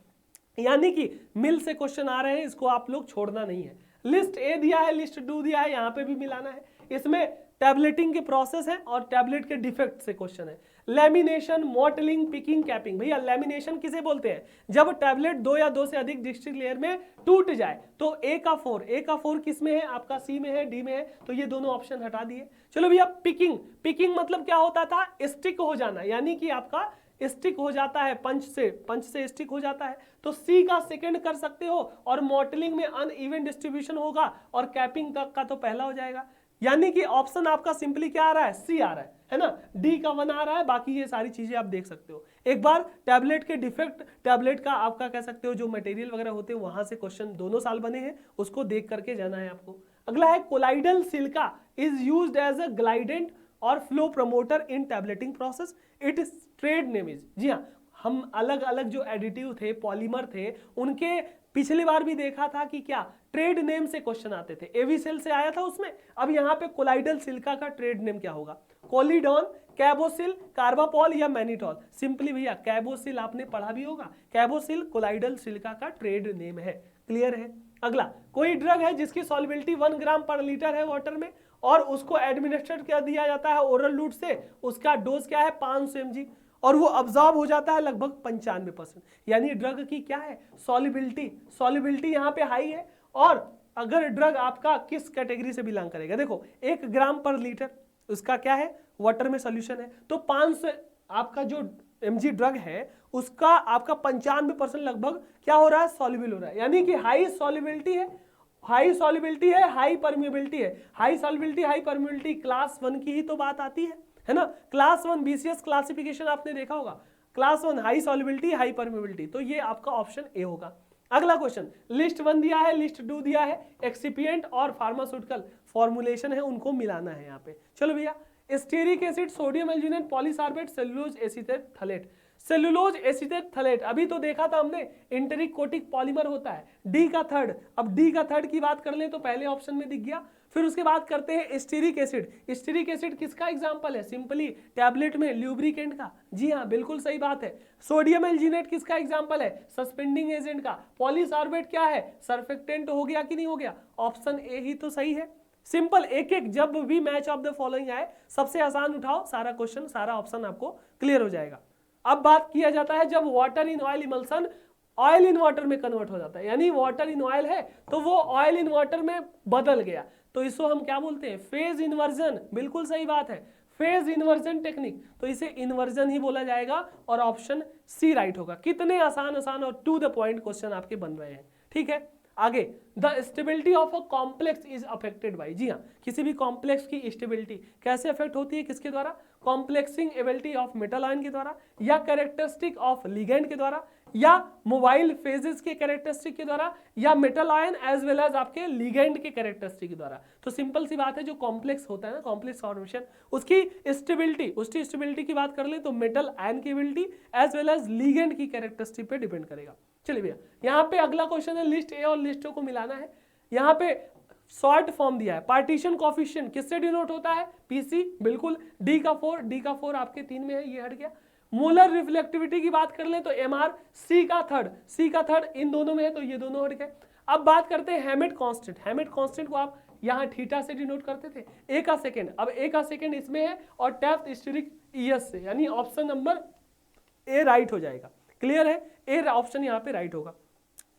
S2: यानी कि मिल से क्वेश्चन आ रहे हैं, इसको आप लोग छोड़ना नहीं है। लिस्ट ए दिया है, लिस्ट 2 दिया है, यहाँ पे भी मिलाना है। इसमें टैबलेटिंग के प्रोसेस है और टैबलेट के डिफेक्ट से क्वेश्चन है। Lamination, mottling, picking, capping. भैया लैमिनेशन किसे बोलते हैं? जब टैबलेट 2 या 2 से अधिक डिस्ट्रिक्ट लेयर में टूट जाए। तो ए का 4 किस में है? आपका सी में है, डी में है, तो ये दोनों ऑप्शन हटा दिए। चलो भैया पिकिंग मतलब क्या होता था? स्टिक हो जाना, यानी कि आपका स्टिक हो जाता है पंच से स्टिक हो जाता है तो सी का सेकंड कर सकते हो, और मॉटलिंग में अनइवन डिस्ट्रीब्यूशन होगा, और कैपिंग तक का तो पहला हो जाएगा। यानी कि ऑप्शन आपका सिंपली क्या आ रहा है, सी आ रहा है ना, डी का 1 आ रहा है। बाकी ये सारी चीजें आप देख सकते हो। एक बार टैबलेट के डिफेक्ट, टैबलेट का आपका कह सकते हो जो मटेरियल वगैरह होते हैं वहां से क्वेश्चन दोनों साल बने हैं, उसको देख करके जाना है आपको। अगला है colloidal silica is used as a glidant और flow promoter in tableting process, it trade name is. जी हाँ, हम अलग अलग जो एडिटिव थे, पॉलीमर थे, उनके पिछली बार भी देखा था कि क्या ट्रेड नेम से क्वेश्चन आते थे, एवीसेल से आया था उसमें। अब यहाँ पे कोलाइडल सिलिका का ट्रेड नेम क्या होगा, कोलिडॉन, कैबोसिल, कार्बापॉल या मैनिटॉल। सिंपली भैया कैबोसिल आपने पढ़ा भी होगा, कैबोसिल कोलाइडल सिलिका का ट्रेड नेम है। क्लियर है। अगला, कोई ड्रग है जिसकी सॉल्युबिलिटी 1 ग्राम पर लीटर है वाटर में, और उसको एडमिनिस्ट्रेट कर दिया जाता है ओरल रूट से, उसका डोज क्या है 500 mg, और वो अब्जॉर्ब हो जाता है लगभग 95%। यानी ड्रग की क्या है, सॉल्युबिलिटी यहाँ पे हाई है। और अगर ड्रग आपका किस कैटेगरी से बिलोंग करेगा, देखो 1 ग्राम पर लीटर उसका क्या है, वाटर में सोल्यूशन है, तो 500 आपका जो mg ड्रग है उसका आपका 95% लगभग क्या हो रहा है, सॉल्युबल हो रहा है। यानी कि हाई सॉल्युबिलिटी है, हाई परमिएबिलिटी है। High solubility, high permeability class 1 की ही तो बात आती है ना। क्लास 1 बीसीएस क्लासिफिकेशन आपने देखा होगा, class 1 high solubility, high permeability, तो ये आपका ऑप्शन ए होगा। अगला क्वेश्चन, लिस्ट 1 दिया है, लिस्ट 2 दिया है, एक्सिपिएंट और फार्मास्यूटिकल फॉर्मुलेशन है, उनको मिलाना है यहाँ पे। चलो भैया, stearic acid, sodium alginate, polysorbate, cellulose acetate phthalate. Cellulose acetate phthalate अभी तो देखा था हमने, इंटरिक कोटिक पॉलीमर होता है, डी का थर्ड। अब डी का थर्ड की बात कर ले तो पहले ऑप्शन में दिख गया। फिर उसके बाद करते हैं स्टेरिक एसिड। स्टेरिक एसिड किसका एग्जांपल है, सिंपली टैबलेट में ल्यूब्रिकेंट का। जी हाँ, बिल्कुल सही बात है। सोडियम एल्जिनेट किसका एग्जांपल है, सस्पेंडिंग एजेंट का। पॉलीसार्बेट क्या है, सर्फेक्टेंट हो गया कि नहीं हो गया, ऑप्शन ए ही तो सही है। सिंपल, एक एक जब भी मैच ऑफ द फॉलोइंग आए सबसे आसान उठाओ, सारा क्वेश्चन सारा ऑप्शन आपको क्लियर हो जाएगा। अब बात किया जाता है जब water in oil emulsion oil in water में कन्वर्ट हो जाता है, यानी वाटर इन ऑयल है तो वो ऑयल इन वाटर में बदल गया, तो इसको हम क्या बोलते हैं, फेज इन्वर्जन। बिल्कुल सही बात है, फेज इन्वर्जन टेक्निक, तो इसे इन्वर्जन ही बोला जाएगा, और ऑप्शन सी राइट होगा। कितने आसान आसान और टू द पॉइंट क्वेश्चन आपके बन रहे हैं, ठीक है। आगे, the stability of a complex is affected by. जी हाँ, किसी भी कॉम्प्लेक्स की स्टेबिलिटी कैसे अफेक्ट होती है, किसके द्वारा, complexing ability of metal ion के द्वारा, या कैरेक्टरिस्टिक ऑफ लिगेंड के द्वारा, या मोबाइल फेजेस के कैरेक्टरिस्टिक के द्वारा, या metal ion as well as आपके लिगेंड के कैरेक्टरिस्टिक के द्वारा। तो सिंपल सी बात है, जो कॉम्प्लेक्स होता है ना, कॉम्प्लेक्स फॉर्मेशन, उसकी स्टेबिलिटी की बात कर ले तो मेटल आयन की ability as well as ligand की कैरेक्टरिस्टिक पे डिपेंड करेगा। चलिए भैया, यहाँ पे अगला क्वेश्चन है, लिस्ट ए और लिस्ट ओ को मिलाना है। यहाँ पे शॉर्ट फॉर्म दिया है, पार्टीशन कोफिशिएंट किससे डिनोट होता है, पीसी, बिल्कुल। डी का 4 आपके 3 में है, ये हट गया। मोलर रिफ्लेक्टिविटी की बात कर ले तो एमआर, सी का थर्ड इन दोनों में है, तो ये दोनों हट गए। अब बात करते हैं हेमेट कांस्टेंट। हेमेट कांस्टेंट को आप यहाँ थीटा से डिनोट करते थे, ए का सेकेंड, अब ए का सेकेंड इसमें है, और डेप्थ स्टेरिक ईएस से, यानी ऑप्शन नंबर ए राइट हो जाएगा। क्लियर है, ए ऑप्शन यहाँ पे राइट होगा।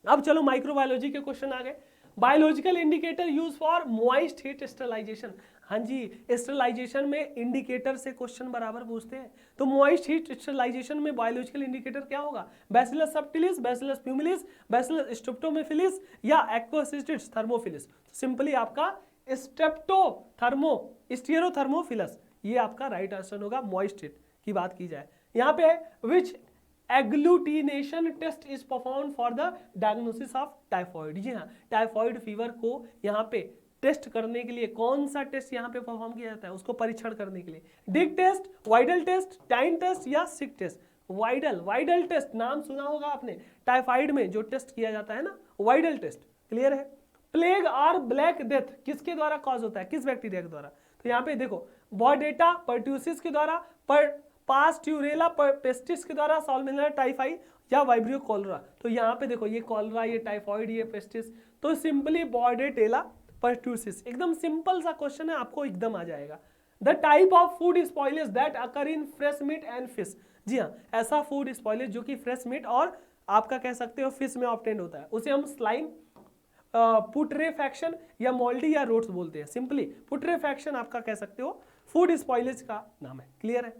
S2: अब चलो माइक्रोबायोलॉजी के क्वेश्चन आ गए। Biological indicator use for moist heat sterilization. हाँ जी, स्टरलाइजेशन में इंडिकेटर से क्वेश्चन बराबर पूछते हैं, तो मॉइस्ट हीट स्टरलाइजेशन में बायोलॉजिकल इंडिकेटर क्या होगा, bacillus subtilis, bacillus pumilus, bacillus स्ट्रेप्टोमेफिलिस, या एक्वासिस्टिस थर्मोफिलिस। सिंपली आपका स्टेरोथर्मोफिलस, ये आपका राइट आंसर होगा। मॉइस्ट हीट की बात की जाए, यहाँ पे है which agglutination test is perform for the diagnosis of typhoid. जी हाँ, टाइफॉइड फीवर को यहाँ पे टेस्ट करने के लिए कौन सा टेस्ट यहाँ पे परफॉर्म किया जाता है, उसको परीक्षण करने के लिए, डिग टेस्ट, वाइडल टेस्ट, टाइन टेस्ट, या सिक टेस्ट। वाइडल टेस्ट नाम सुना होगा आपने, टाइफाइड में जो टेस्ट किया जाता है ना, वाइडल टेस्ट। क्लियर है। प्लेग और ब्लैक डेथ किसके द्वारा कॉज होता है, किस बैक्टीरिया के द्वारा, तो यहाँ पे देखो, बॉडेटा पर्ट्यूसिस के द्वारा, पास्ट्यूरेला पेस्टिस के द्वारा, साल्मोनेला टाइफाई, या वाइब्रियो कॉलरा। तो यहाँ पे देखो, ये कॉलरा, ये टाइफॉइड, ये पेस्टिस, तो सिंपली बॉडेटेला पर्ट्यूसिस। एकदम सिंपल सा क्वेश्चन है, आपको एकदम आ जाएगा। The type of food spoilage that occur in fresh meat and fish. जी हाँ, ऐसा फूड स्पॉइलेज जो कि फ्रेश मीट और आपका कह सकते हो फिश में ऑब्टेंड होता है, उसे हम स्लाइम, पुट्रेफैक्शन, या मोल्डी, या रोट्स बोलते हैं। सिंपली पुट्रेफैक्शन आपका कह सकते हो फूड स्पॉइलेज का नाम है। क्लियर है।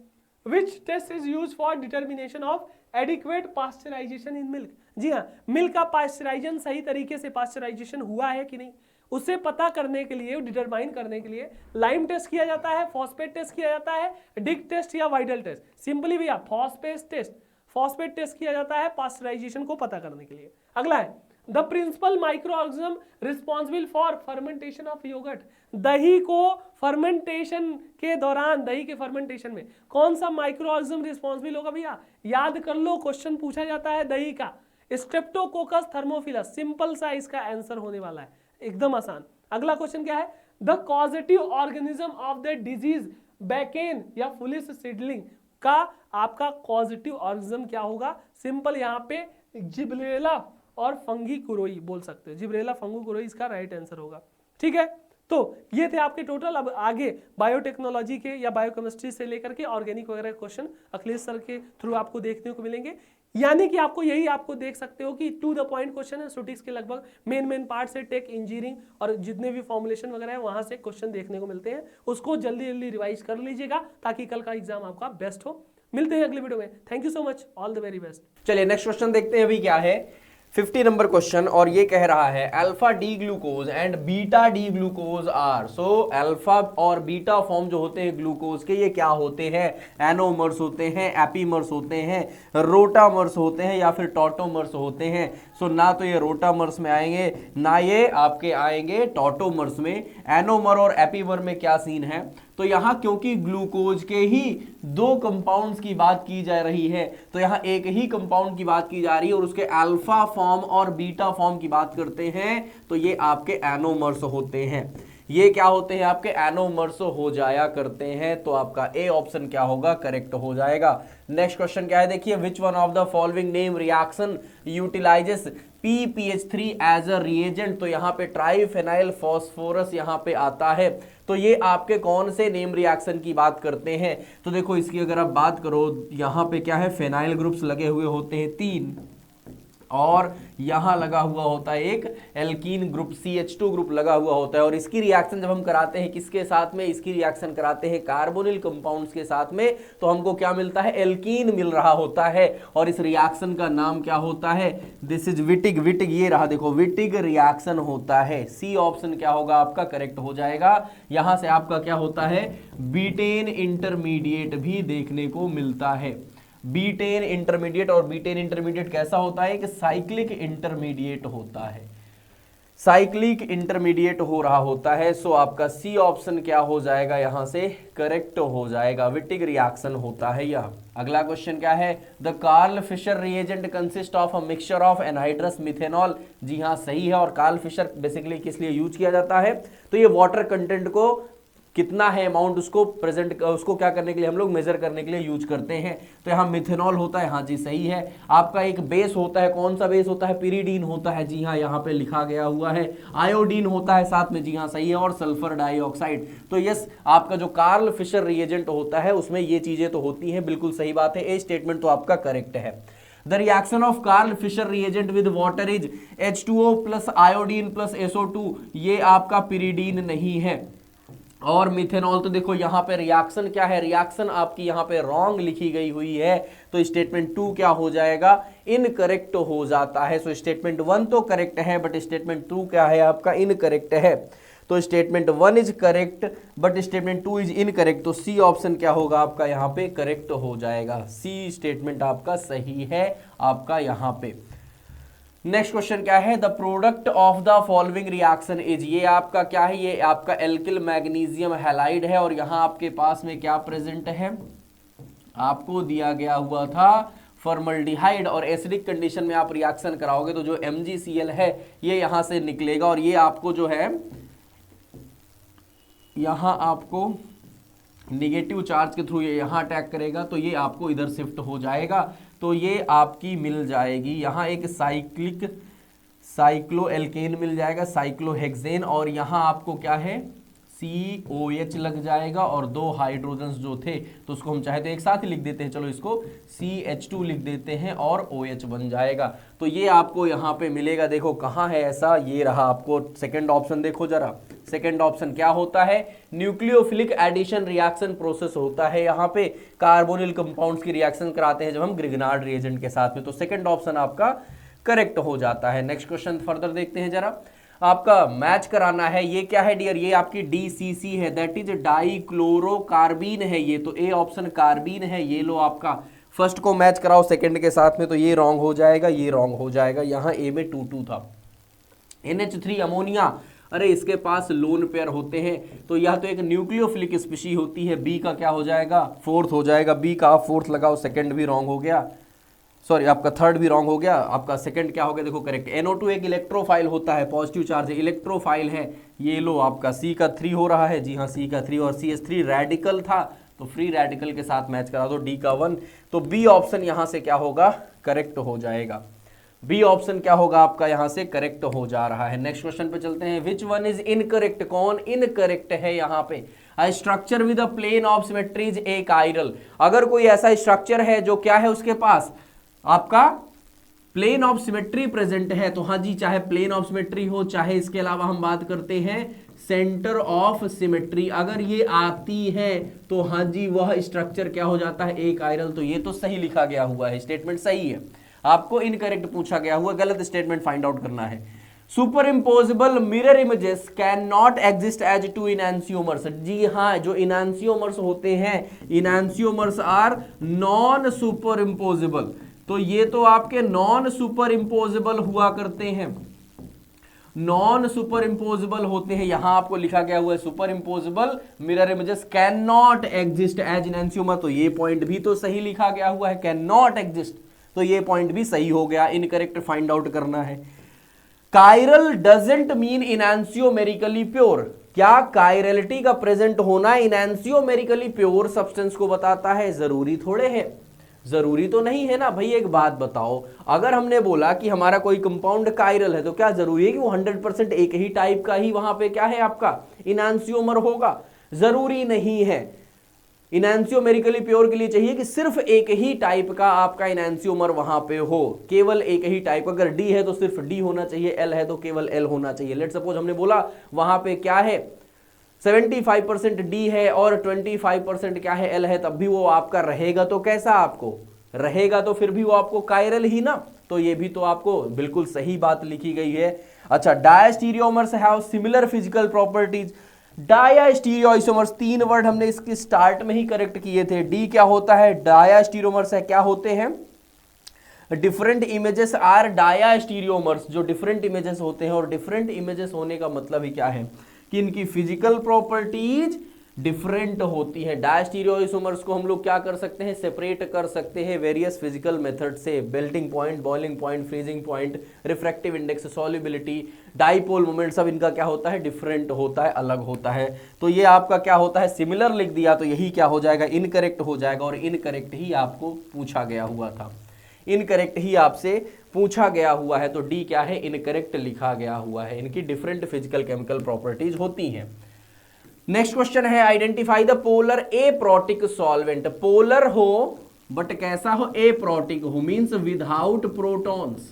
S2: Which test is use for determination of adequate pasteurization in milk. जी हाँ, मिल्क का पास्चराइजेशन सही तरीके से पास्चराइजेशन हुआ है कि नहीं, उसे पता करने के लिए, डिटरमाइन करने के लिए लाइम टेस्ट किया जाता है, फॉस्फेट टेस्ट किया जाता है, डिक टेस्ट या वाइडल टेस्ट। सिंपली भैया फॉस्फेट टेस्ट किया जाता है पास्चराइजेशन को पता करने के लिए। अगला है the principal micro organism responsible for fermentation of yogurt. दही को फर्मेंटेशन के दौरान, दही के फर्मेंटेशन में कौन सा माइक्रो ऑर्गेनिज्म रिस्पॉन्सिबल होगा भैया? याद कर लो, क्वेश्चन पूछा जाता है दही का, स्ट्रेप्टोकोकस थर्मोफिलस। सिंपल सा इसका आंसर होने वाला है, एकदम आसान। अगला क्वेश्चन क्या है? The causative organism of the disease bakanae या फुलिस सीडलिंग का आपका कॉजेटिव ऑर्गेनिज्म क्या होगा? सिंपल यहाँ पे जिब्रेला और फंगी कुरोई बोल सकते हो, जिब्रेला फंगू कुरोई इसका राइट आंसर होगा। ठीक है, तो ये थे आपके टोटल। अब आगे बायोटेक्नोलॉजी के या बायोकेमिस्ट्री से लेकर के ऑर्गेनिक वगैरह क्वेश्चन अखिलेश सर के थ्रू आपको देखने को मिलेंगे। यानी कि आपको यही आपको देख सकते हो कि टू द पॉइंट क्वेश्चन है, स्टैटिस्टिक्स के लगभग मेन पार्ट से टेक इंजीनियरिंग और जितने भी फॉर्मुलेशन वगैरह है वहां से क्वेश्चन देखने को मिलते हैं। उसको जल्दी जल्दी रिवाइज कर लीजिएगा ताकि कल का एग्जाम आपका बेस्ट हो। मिलते हैं अगले वीडियो में। Thank you so much, all the very best.
S1: चलिए नेक्स्ट क्वेश्चन देखते हैं अभी क्या है। 50 नंबर क्वेश्चन, और ये कह रहा है alpha D glucose and beta D glucose are. So alpha और बीटा फॉर्म जो होते हैं ग्लूकोज के, ये क्या होते हैं? एनोमर्स होते हैं, एपीमर्स होते हैं, रोटामर्स होते हैं या फिर टॉटोमर्स होते हैं। सो ना तो ये रोटामर्स में आएंगे ना ये आपके आएंगे टॉटोमर्स में। एनोमर और एपीमर में क्या सीन है? तो यहाँ क्योंकि ग्लूकोज के ही दो कंपाउंड्स की बात की जा रही है, तो यहाँ एक ही कंपाउंड की बात की जा रही है और उसके अल्फा फॉर्म और बीटा फॉर्म की बात करते हैं, तो ये आपके एनोमर्स होते हैं। ये क्या होते हैं? आपके एनोमर्स हो जाया करते हैं। तो आपका ए ऑप्शन क्या होगा? करेक्ट हो जाएगा। नेक्स्ट क्वेश्चन क्या है देखिए, which one of the following name reaction utilises PPH3 as a reagent. तो यहाँ पे ट्राइफेनाइल फॉस्फोरस यहाँ पे आता है। तो ये आपके कौन से नेम रिएक्शन की बात करते हैं? तो देखो इसकी अगर आप बात करो, यहाँ पे क्या है, फेनाइल ग्रुप्स लगे हुए होते हैं 3, और यहां लगा हुआ होता है एक एल्कीन ग्रुप, CH2 ग्रुप लगा हुआ होता है। और इसकी रिएक्शन जब हम कराते हैं किसके साथ में? इसकी रिएक्शन कराते हैं कार्बोनिल कंपाउंड्स के साथ में, तो हमको क्या मिलता है? एल्कीन मिल रहा होता है। और इस रिएक्शन का नाम क्या होता है? This is Wittig. विटिग ये रहा, देखो विटिग रिएक्शन होता है। सी ऑप्शन क्या होगा आपका? करेक्ट हो जाएगा। यहां से आपका क्या होता है? बीटेन इंटरमीडिएट भी देखने को मिलता है। बीटेन इंटरमीडिएट, और बीटेन इंटरमीडिएट कैसा होता है? कि साइक्लिक इंटरमीडिएट होता है, साइक्लिक इंटरमीडिएट हो रहा होता है। सो आपका सी ऑप्शन क्या हो जाएगा? यहां से करेक्ट हो जाएगा, विटिग रिएक्शन होता है यह। अगला क्वेश्चन क्या है? The Karl Fischer reagent consist of a mixture of anhydrous methanol. जी हाँ, सही है। और कार्ल फिशर बेसिकली किस लिए यूज किया जाता है? तो ये वाटर कंटेंट को कितना है अमाउंट, उसको प्रेजेंट, उसको क्या करने के लिए हम लोग मेजर करने के लिए यूज करते हैं। तो यहाँ मिथेनॉल होता है, हाँ जी सही है। आपका एक बेस होता है, कौन सा बेस होता है? पिरीडीन होता है, जी हाँ यहाँ पे लिखा गया हुआ है। आयोडीन होता है साथ में, जी हाँ सही है। और सल्फर डाइऑक्साइड। तो यस, आपका जो कार्ल फिशर रिएजेंट होता है उसमें ये चीजें तो होती हैं, बिल्कुल सही बात है। ए स्टेटमेंट तो आपका करेक्ट है। The reaction of Karl Fischer reagent with water is H2O plus iodine plus SO2। ये आपका पिरीडीन नहीं है। और मिथेनॉल, तो देखो यहाँ पे रिएक्शन क्या है? रिएक्शन आपकी यहाँ पे रॉन्ग लिखी गई हुई है, तो स्टेटमेंट 2 क्या हो जाएगा? इनकरेक्ट हो जाता है। सो स्टेटमेंट 1 तो करेक्ट है, बट स्टेटमेंट 2 क्या है आपका? इनकरेक्ट है। तो statement 1 is correct but statement 2 is incorrect. तो सी ऑप्शन क्या होगा आपका? यहाँ पे करेक्ट हो जाएगा। सी स्टेटमेंट आपका सही है आपका यहाँ पे। नेक्स्ट क्वेश्चन क्या है? The product of the following reaction is. ये आपका क्या है? ये आपका एल्किल मैग्नीशियम हैलाइड है। और यहाँ आपके पास में क्या प्रेजेंट है? आपको दिया गया हुआ था फॉर्मल्डिहाइड, और एसिडिक कंडीशन में आप रिएक्शन कराओगे तो जो MgCl है ये यहां से निकलेगा, और ये आपको जो है यहां आपको निगेटिव चार्ज के थ्रू ये यहां अटैक करेगा, तो ये आपको इधर शिफ्ट हो जाएगा। तो ये आपकी मिल जाएगी यहाँ एक साइक्लोएल्केन मिल जाएगा, साइक्लोहेक्सेन। और यहाँ आपको क्या है?
S3: COH लग जाएगा और 2 हाइड्रोजन्स जो थे तो उसको हम चाहे तो एक साथ ही लिख देते हैं, चलो इसको CH2 लिख देते हैं और OH बन जाएगा। तो ये आपको यहाँ पे मिलेगा, देखो कहाँ है ऐसा, ये रहा आपको सेकंड ऑप्शन, देखो जरा सेकंड ऑप्शन क्या होता है, न्यूक्लियोफिलिक एडिशन रिएक्शन प्रोसेस होता है। यहाँ पे कार्बोनिल कंपाउंड्स की रिएक्शन कराते हैं जब हम ग्रिगनार्ड रिएजेंट के साथ में, तो सेकंड ऑप्शन आपका करेक्ट हो जाता है। नेक्स्ट क्वेश्चन फर्दर देखते हैं जरा, आपका मैच कराना है, ये क्या है डियर, ये आपकी DCC है, दैट इज डाइक्लोरोकार्बीन है ये, तो ए ऑप्शन कार्बीन है। ये लो आपका फर्स्ट को मैच कराओ सेकंड के साथ में, तो ये रॉन्ग हो जाएगा, ये रॉन्ग हो जाएगा, यहाँ ए में 2 था। NH3 अमोनिया, अरे इसके पास लोन पेयर होते हैं, तो यह तो एक न्यूक्लियोफिलिक स्पीशी होती है, बी का क्या हो जाएगा, फोर्थ हो जाएगा, बी का आप फोर्थ लगाओ, सेकंड भी रॉन्ग हो गया, सॉरी आपका थर्ड भी रॉन्ग हो गया, आपका सेकंड क्या हो गया, देखो करेक्ट। NO2 एक इलेक्ट्रोफाइल होता है, पॉजिटिव चार्ज है, इलेक्ट्रोफाइल है, ये लो आपका C का 3 हो रहा है, जी हाँ C का 3, और CH3 रेडिकल था तो फ्री रेडिकल के साथ मैच करा दो, D का 1, तो बी ऑप्शन यहाँ से क्या होगा, करेक्ट हो जाएगा। बी ऑप्शन क्या होगा आपका यहाँ से करेक्ट हो जा रहा है। नेक्स्ट क्वेश्चन पे चलते हैं, विच वन इज इनकरेक्ट, कौन इनकरेक्ट है यहाँ पे, structure with a plane of symmetry is achiral, अगर कोई ऐसा स्ट्रक्चर है जो क्या है उसके पास आपका प्लेन ऑफ सिमेट्री प्रेजेंट है, तो हाँ जी, चाहे प्लेन ऑफ सिमेट्री हो, चाहे इसके अलावा हम बात करते हैं सेंटर ऑफ सिमेट्री, अगर ये आती है तो हाँ जी वह स्ट्रक्चर क्या हो जाता है, एक आयरल। तो ये तो सही लिखा गया हुआ है, स्टेटमेंट सही है, आपको इनकरेक्ट पूछा गया हुआ, गलत स्टेटमेंट फाइंड आउट करना है। Superimposable mirror images can not exist as two enantiomers, जी हाँ, जो इनैंसियोमर्स होते हैं, enantiomers are non superimposable, तो ये तो आपके नॉन सुपर इम्पोजिबल हुआ करते हैं, नॉन सुपर इम्पोजिबल होते हैं, यहां आपको लिखा गया हुआ है superimposable mirror images can not exist as enantiomer, तो ये पॉइंट भी तो सही लिखा गया हुआ है, कैन नॉट एग्जिस्ट, तो ये पॉइंट भी सही हो गया, इनकरेक्ट फाइंड आउट करना है। कायरल डजेंट मीन इनैंसियोमेरिकली प्योर, क्या कायरलिटी का प्रेजेंट होना इनैंसियोमेरिकली प्योर सब्सटेंस को बताता है, जरूरी थोड़े है, जरूरी तो नहीं है ना भाई। एक बात बताओ, अगर हमने बोला कि हमारा कोई कंपाउंड कायरल है तो क्या जरूरी है कि वो 100% एक ही टाइप का ही वहां पे क्या है आपका इनैंसियोमर होगा, जरूरी नहीं है। इनैंसियोमेरिकली प्योर के लिए चाहिए कि सिर्फ एक ही टाइप का आपका इनैंसियोमर वहां पे हो, केवल एक ही टाइप, अगर डी है तो सिर्फ डी होना चाहिए, एल है तो केवल एल होना चाहिए। लेट सपोज हमने बोला वहां पे क्या है 75% डी है और 25% क्या है एल है, तब भी वो आपका रहेगा, तो कैसा आपको रहेगा, तो फिर भी वो आपको कायरल ही ना, तो ये भी तो आपको बिल्कुल सही बात लिखी गई है। अच्छा, diastereomers have similar physical properties, diastereoisomers, 3 word हमने इसके स्टार्ट में ही करेक्ट किए थे। डी क्या होता है, डायास्टीरियोमर्स है, क्या होते हैं, डिफरेंट इमेजेस आर डायास्टीरियोमर्स, जो डिफरेंट इमेजेस होते हैं, और डिफरेंट इमेजेस होने का मतलब ही क्या है कि इनकी फिजिकल प्रॉपर्टीज डिफरेंट होती है। डायस्टीरियोइसोमर्स को हम लोग क्या कर सकते हैं, सेपरेट कर सकते हैं वेरियस फिजिकल मेथड से, melting point, boiling point, freezing point, refractive index, solubility, dipole moment, सब इनका क्या होता है, डिफरेंट होता है, अलग होता है। तो ये आपका क्या होता है, सिमिलर लिख दिया, तो यही क्या हो जाएगा, इनकरेक्ट हो जाएगा, और इनकरेक्ट ही आपको पूछा गया हुआ था, इनकरेक्ट ही आपसे पूछा गया हुआ है, तो डी क्या है, इनकरेक्ट लिखा गया हुआ है। इनकी डिफरेंट फिजिकल केमिकल प्रॉपर्टीज होती हैं। नेक्स्ट क्वेश्चन है, identify the polar aprotic solvent, polar हो बट कैसा हो, एप्रोटिक हो, means without protons,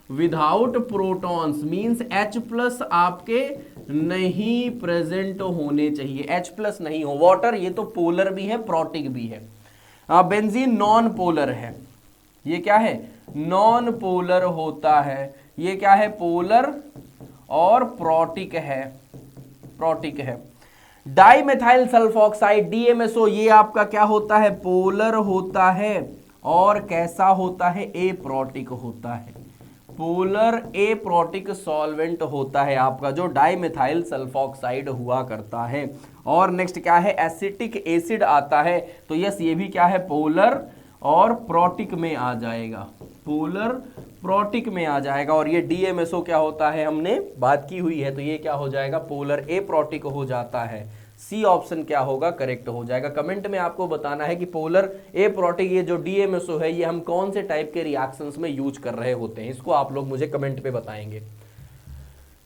S3: without protons means H+ आपके नहीं प्रेजेंट होने चाहिए, H+ नहीं हो। वाटर ये तो पोलर भी है, प्रोटिक भी है। बेंजीन नॉन पोलर है, ये क्या है, नॉन पोलर होता है, ये क्या है, पोलर और प्रोटिक है, प्रोटिक है। डाइमेथाइल सल्फॉक्साइड DMSO, ये आपका क्या होता है, पोलर होता है, और कैसा होता है, एप्रोटिक होता है, पोलर एप्रोटिक सॉल्वेंट होता है आपका जो डाइमेथाइल सल्फॉक्साइड हुआ करता है। और नेक्स्ट क्या है, एसिटिक एसिड आता है, तो यस ये भी क्या है, पोलर और प्रोटिक में आ जाएगा, पोलर प्रोटिक में आ जाएगा। और ये DMSO क्या होता है, हमने बात की हुई है, तो ये क्या हो जाएगा, पोलर एप्रोटिक हो जाता है। सी ऑप्शन क्या होगा, करेक्ट हो जाएगा। कमेंट में आपको बताना है कि पोलर एप्रोटिक, ये जो DMSO है, ये हम कौन से टाइप के रिएक्शंस में यूज कर रहे होते हैं, इसको आप लोग मुझे कमेंट पे बताएंगे।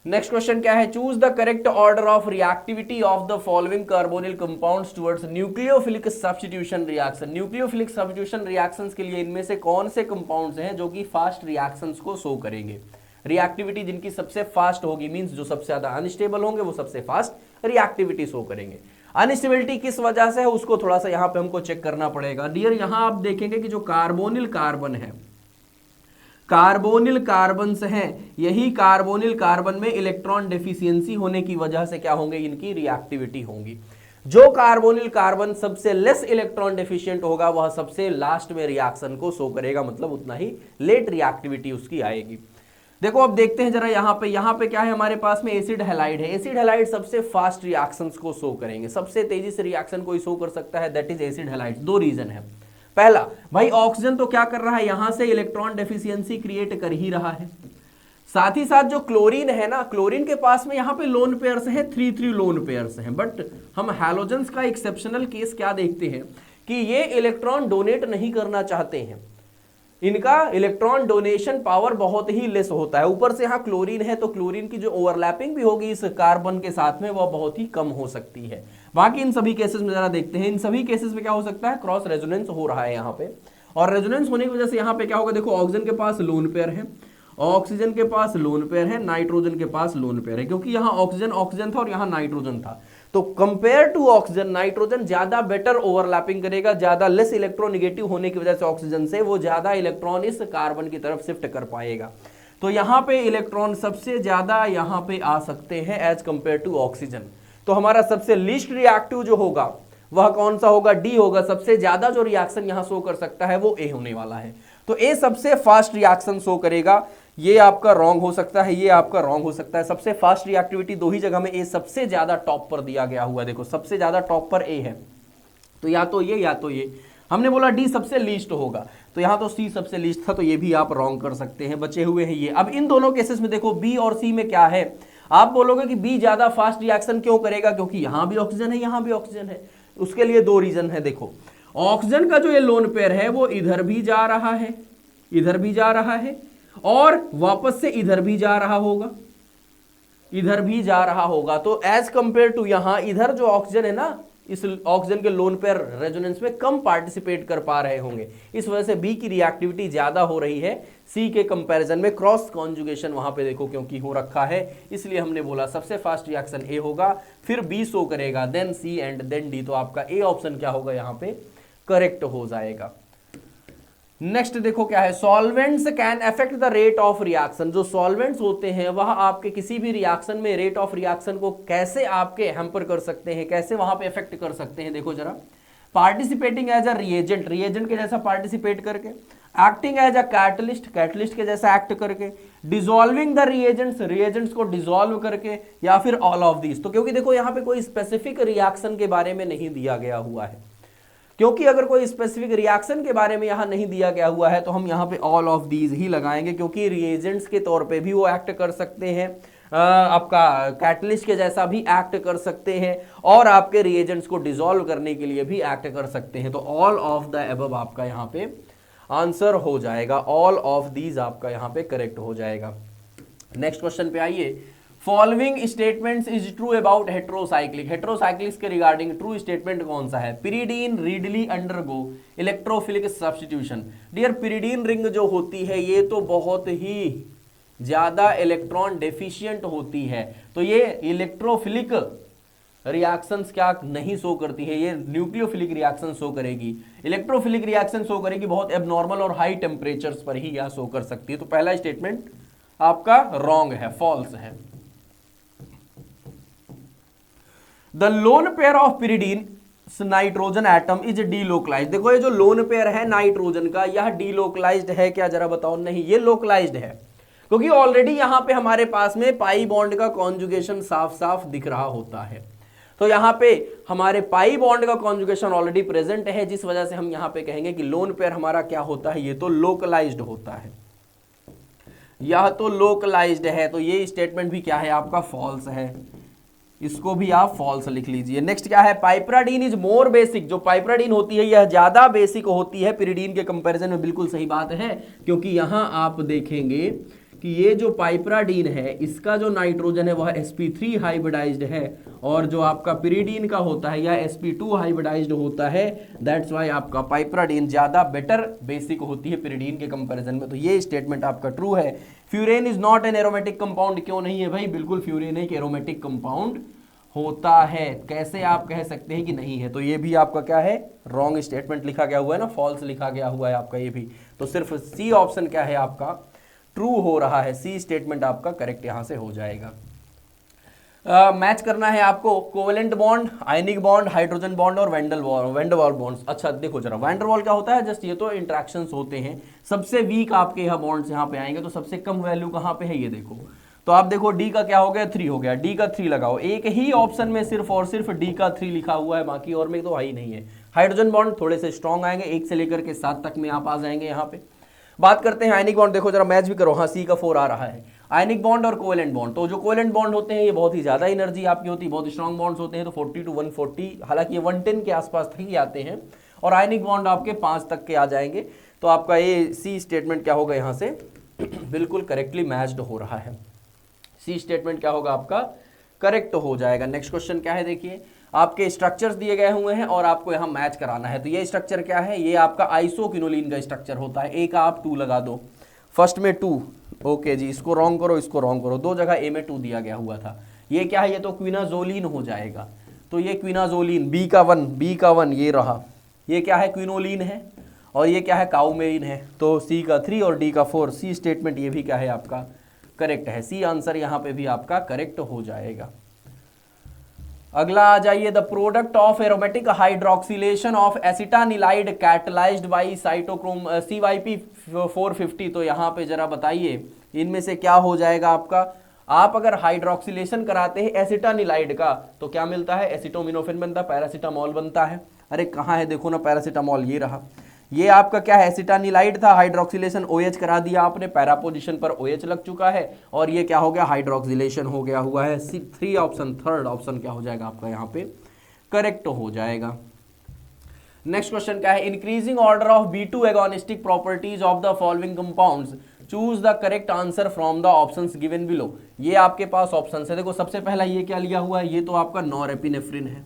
S3: नेक्स्ट क्वेश्चन क्या है, choose the correct order of reactivity of the following carbonyl compounds towards nucleophilic substitution reaction. Nucleophilic substitution reactions के लिए इनमें से कौन से कंपाउंड्स हैं जो कि फास्ट रिएक्शंस को शो करेंगे। रिएक्टिविटी जिनकी सबसे फास्ट होगी, मींस जो सबसे ज्यादा अनस्टेबल होंगे वो सबसे फास्ट रिएक्टिविटी शो करेंगे। अनस्टेबिलिटी किस वजह से है उसको थोड़ा सा यहां पे हमको चेक करना पड़ेगा। डियर यहां आप देखेंगे कि जो कार्बोनिल कार्बन है, कार्बोनिल कार्बन से हैं, यही कार्बोनिल कार्बन में इलेक्ट्रॉन डेफिशिएंसी होने की वजह से क्या होंगे, इनकी रिएक्टिविटी होंगी। जो कार्बोनिल कार्बन सबसे लेस इलेक्ट्रॉन डेफिशिएंट होगा वह सबसे लास्ट में रिएक्शन को शो करेगा, मतलब उतना ही लेट रिएक्टिविटी उसकी आएगी। देखो अब देखते हैं जरा यहाँ पे क्या है हमारे पास में, एसिड हैलाइड है। एसिड हैलाइड सबसे फास्ट रिएक्शंस को शो करेंगे, सबसे तेजी से रिएक्शन कोई शो कर सकता है, दैट इज एसिड हैलाइड। दो रीजन है। पहला भाई ऑक्सीजन तो क्या कर रहा है, यहां से इलेक्ट्रॉन डेफिशिएंसी क्रिएट कर ही रहा है, साथ ही साथ जो क्लोरीन है ना, क्लोरीन के पास में यहाँ पे लोन पेयर्स है, 3 लोन पेयर्स हैं। बट हम हैलोजेंस का एक्सेप्शनल केस क्या देखते हैं कि ये इलेक्ट्रॉन डोनेट नहीं करना चाहते हैं, इनका इलेक्ट्रॉन डोनेशन पावर बहुत ही लेस होता है। ऊपर से यहाँ क्लोरीन है तो क्लोरीन की जो ओवरलैपिंग भी होगी इस कार्बन के साथ में वह बहुत ही कम हो सकती है। बाकी इन सभी केसेस में जरा देखते हैं, इन सभी केसेस में क्या हो सकता है, क्रॉस रेजोनेंस हो रहा है यहाँ पे, और रेजोनेंस होने की वजह से यहाँ पे क्या होगा, देखो ऑक्सीजन के पास लोन पेयर है, ऑक्सीजन के पास लोन पेयर है, नाइट्रोजन के पास लोन पेयर है, क्योंकि यहाँ ऑक्सीजन था और यहाँ नाइट्रोजन था, तो कंपेयर टू ऑक्सीजन नाइट्रोजन ज्यादा बेटर ओवरलैपिंग करेगा, ज्यादा लेस इलेक्ट्रोनेगेटिव होने की वजह से ऑक्सीजन से वो ज्यादा इलेक्ट्रॉन इस कार्बन की तरफ शिफ्ट कर पाएगा। तो यहाँ पे इलेक्ट्रॉन सबसे ज्यादा यहाँ पे आ सकते हैं एज कंपेयर टू ऑक्सीजन। तो हमारा सबसे लीस्ट रिएक्टिव जो होगा वह कौन सा होगा, डी होगा। सबसे ज्यादा जो रिएक्शन यहाँ शो कर सकता है वो ए होने वाला है, तो ए सबसे फास्ट रिएक्शन शो करेगा। ये आपका रॉन्ग हो सकता है, ये आपका रॉन्ग हो सकता है। सबसे फास्ट रिएक्टिविटी दो ही जगह में ए सबसे ज्यादा टॉप पर दिया गया हुआ है, देखो सबसे ज्यादा टॉप पर ए है, तो या तो ये या तो ये। हमने बोला डी सबसे लीस्ट होगा, तो यहाँ तो सी सबसे लीस्ट था, तो ये भी आप रॉन्ग कर सकते हैं, बचे हुए हैं ये। अब इन दोनों केसेस में देखो बी और सी में क्या है, आप बोलोगे कि बी ज्यादा फास्ट रिएक्शन क्यों करेगा, क्योंकि यहां भी ऑक्सीजन है यहां भी ऑक्सीजन है। उसके लिए दो रीजन है। देखो ऑक्सीजन का जो ये लोन पेयर है वो इधर भी जा रहा है, इधर भी जा रहा है, और वापस से इधर भी जा रहा होगा, इधर भी जा रहा होगा। तो एज कंपेयर टू यहां इधर जो ऑक्सीजन है ना, इस ऑक्सीजन के लोन पेयर रेजोनेंस में कम पार्टिसिपेट कर पा रहे होंगे, इस वजह से बी की रिएक्टिविटी ज्यादा हो रही है सी के कंपैरिजन में। क्रॉस कॉन्जुगेशन वहां पे देखो क्योंकि हो रखा है, इसलिए हमने बोला सबसे फास्ट रिएक्शन ए होगा, फिर बी शो करेगा, then C and then D. तो आपका ए ऑप्शन क्या होगा यहाँ पे, करेक्ट हो जाएगा। नेक्स्ट देखो क्या है, solvents can affect the rate of reaction. जो सॉल्वेंट्स होते हैं वह आपके किसी भी रिएक्शन में रेट ऑफ रिएक्शन को कैसे आपके हैम्पर कर सकते हैं, कैसे वहां पे अफेक्ट कर सकते हैं। देखो जरा, participating as a reagent, reagent के जैसा पार्टिसिपेट करके, acting as a catalyst, catalyst के जैसा एक्ट करके, डिसॉल्विंग द रिएजेंट्स, रिएजेंट्स को डिसॉल्व करके, या फिर ऑल ऑफ दीज। तो क्योंकि देखो यहाँ पे कोई स्पेसिफिक रिएक्शन के बारे में नहीं दिया गया हुआ है, क्योंकि अगर कोई स्पेसिफिक रिएक्शन के बारे में यहां नहीं दिया गया हुआ है तो हम यहां पे ऑल ऑफ दीज ही लगाएंगे, क्योंकि रिएजेंट्स के तौर पे भी वो एक्ट कर सकते हैं, आपका कैटलिस्ट के जैसा भी एक्ट कर सकते हैं, और आपके रिएजेंट्स को डिसॉल्व करने के लिए भी एक्ट कर सकते हैं। तो ऑल ऑफ द अबव आपका यहाँ पे आंसर हो जाएगा, ऑल ऑफ दीज आपका यहाँ पे करेक्ट हो जाएगा। नेक्स्ट क्वेश्चन पे आइए, following statements is true about heterocyclic. Heterocyclics के रिगार्डिंग ट्रू स्टेटमेंट कौन सा है, pyridine readily undergo electrophilic substitution. Dear pyridine ring जो होती है ये तो बहुत ही ज्यादा इलेक्ट्रॉन डेफिशिएंट होती है, तो ये इलेक्ट्रोफिलिक रिएक्शंस क्या नहीं शो करती है, ये न्यूक्लियोफिलिक रिएक्शन शो करेगी। इलेक्ट्रोफिलिक रिएक्शन शो करेगी बहुत एबनॉर्मल और हाई टेम्परेचर्स पर ही यह शो कर सकती है। तो पहला स्टेटमेंट आपका रॉन्ग है, फॉल्स है। The lone pair of pyridine nitrogen atom is delocalised. देखो ये जो लोन पेयर है नाइट्रोजन का, यह डीलोकलाइज्ड है क्या, जरा बताओ। नहीं, ये लोकलाइज्ड है, क्योंकि ऑलरेडी यहां पे हमारे पास में पाई बॉन्ड का कॉन्जुगेशन साफ साफ दिख रहा होता है। तो यहां पे हमारे पाई बॉन्ड का कॉन्जुगेशन ऑलरेडी प्रेजेंट है, जिस वजह से हम यहां पे कहेंगे कि लोन पेयर हमारा क्या होता है, ये तो लोकलाइज्ड होता है, यह तो लोकलाइज्ड है। तो ये स्टेटमेंट भी क्या है आपका, फॉल्स है, इसको भी आप फॉल्स लिख लीजिए। नेक्स्ट क्या है, पाइपराडीन इज मोर बेसिक। जो पाइपराडीन होती है यह ज्यादा बेसिक होती है पिरिडीन के कंपैरिजन में, बिल्कुल सही बात है, क्योंकि यहां आप देखेंगे कि ये जो पाइपराडीन है इसका जो नाइट्रोजन है वह sp3 हाइब्रिडाइज्ड है और जो आपका पिरिडीन का होता है या sp2 हाइब्रिडाइज्ड होता है। दैट्स वाई आपका पाइपराडीन ज़्यादा बेटर बेसिक होती है पिरिडीन के कंपैरिजन में। तो ये स्टेटमेंट आपका ट्रू है। Furan is not an aromatic compound, क्यों नहीं है भाई? बिल्कुल फ्यूरेन एक एरोमेटिक कंपाउंड होता है। कैसे आप कह सकते हैं कि नहीं है? तो ये भी आपका क्या है? रॉन्ग स्टेटमेंट लिखा गया हुआ है ना, फॉल्स लिखा गया हुआ है आपका ये भी। तो सिर्फ सी ऑप्शन क्या है आपका? ट्रू हो रहा है। सी स्टेटमेंट आपका करेक्ट यहां से हो जाएगा। मैच करना है आपको covalent bond, ionic bond, hydrogen bond और वैंडरवाल बॉन्ड्स। अच्छा देखो जरा, वैंडरवाल क्या होता है? जस्ट ये तो इंटरेक्शंस होते हैं। सबसे वीक आपके यहाँ बॉन्ड्स यहाँ पे आएंगे, तो सबसे कम वैल्यू कहाँ पे है ये देखो। तो आप देखो डी का क्या हो गया? 3 हो गया। डी का 3 लगाओ। एक ही ऑप्शन में सिर्फ और सिर्फ डी का 3 लिखा हुआ है, बाकी और में तो ही नहीं है। हाइड्रोजन बॉन्ड थोड़े से स्ट्रॉन्ग आएंगे, 1 से लेकर के 7 तक में आप आ जाएंगे यहाँ पे। बात करते हैं आयनिक बॉन्ड। देखो जरा मैच भी करो। हाँ, सी का 4 आ रहा है। आयनिक बॉन्ड और कोवेलेंट बॉन्ड, तो जो कोवेलेंट बॉन्ड होते हैं ये बहुत ही ज्यादा एनर्जी आपकी होती है, बहुत स्ट्रॉन्ग बॉन्ड्स होते हैं। तो 40 to 140, हालांकि ये 110 के आसपास तक ही आते हैं। और आयनिक बॉन्ड आपके 5 तक के आ जाएंगे। तो आपका ये सी स्टेटमेंट क्या होगा यहाँ से? बिल्कुल करेक्टली मैच्ड हो रहा है। सी स्टेटमेंट क्या होगा आपका? करेक्ट हो जाएगा। नेक्स्ट क्वेश्चन क्या है? देखिए आपके स्ट्रक्चर्स दिए गए हुए हैं और आपको यहाँ मैच कराना है। तो ये स्ट्रक्चर क्या है? ये आपका आइसोक्विनोलिन का स्ट्रक्चर होता है। एक आप 2 लगा दो, फर्स्ट में 2। ओके जी, इसको रॉन्ग करो, इसको रॉन्ग करो। 2 जगह ए में 2 दिया गया हुआ था। ये क्या है? ये तो क्विनाजोलिन हो जाएगा। तो ये क्विनाजोलिन, बी का 1 ये रहा। ये क्या है? क्विनोलिन है। और ये क्या है? काउमेरिन है। तो सी का 3 और डी का 4। सी स्टेटमेंट ये भी क्या है आपका? करेक्ट है। सी आंसर यहाँ पे भी आपका करेक्ट हो जाएगा। अगला आ जाइए, the product of aromatic hydroxylation of acetanilide catalysed by cytochrome CYP450। तो यहाँ पे जरा बताइए इनमें से क्या हो जाएगा आपका? आप अगर हाइड्रोक्सिलेशन कराते हैं एसिटानिलाइड का तो क्या मिलता है? एसिटोमिनोफेन बनता है, पैरासीटामोल बनता है। अरे कहाँ है? देखो ना पैरासीटामोल, ये रहा। ये आपका क्या है? एसिटानिलाइड था, हाइड्रोक्सिलेशन OH करा दिया आपने, पैरा पोजीशन पर OH लग चुका है और ये क्या हो गया? हाइड्रोक्सिलेशन हो गया हुआ है। C3 ऑप्शन, थर्ड ऑप्शन क्या हो जाएगा आपका यहाँ पे? करेक्ट हो जाएगा। नेक्स्ट क्वेश्चन क्या है? Increasing order of B2 agonistic properties of the following compounds, choose the correct answer from the options given below. ये आपके पास ऑप्शन है। देखो सबसे पहला ये क्या लिया हुआ है? ये तो आपका नॉरएपिनेफ्रिन है।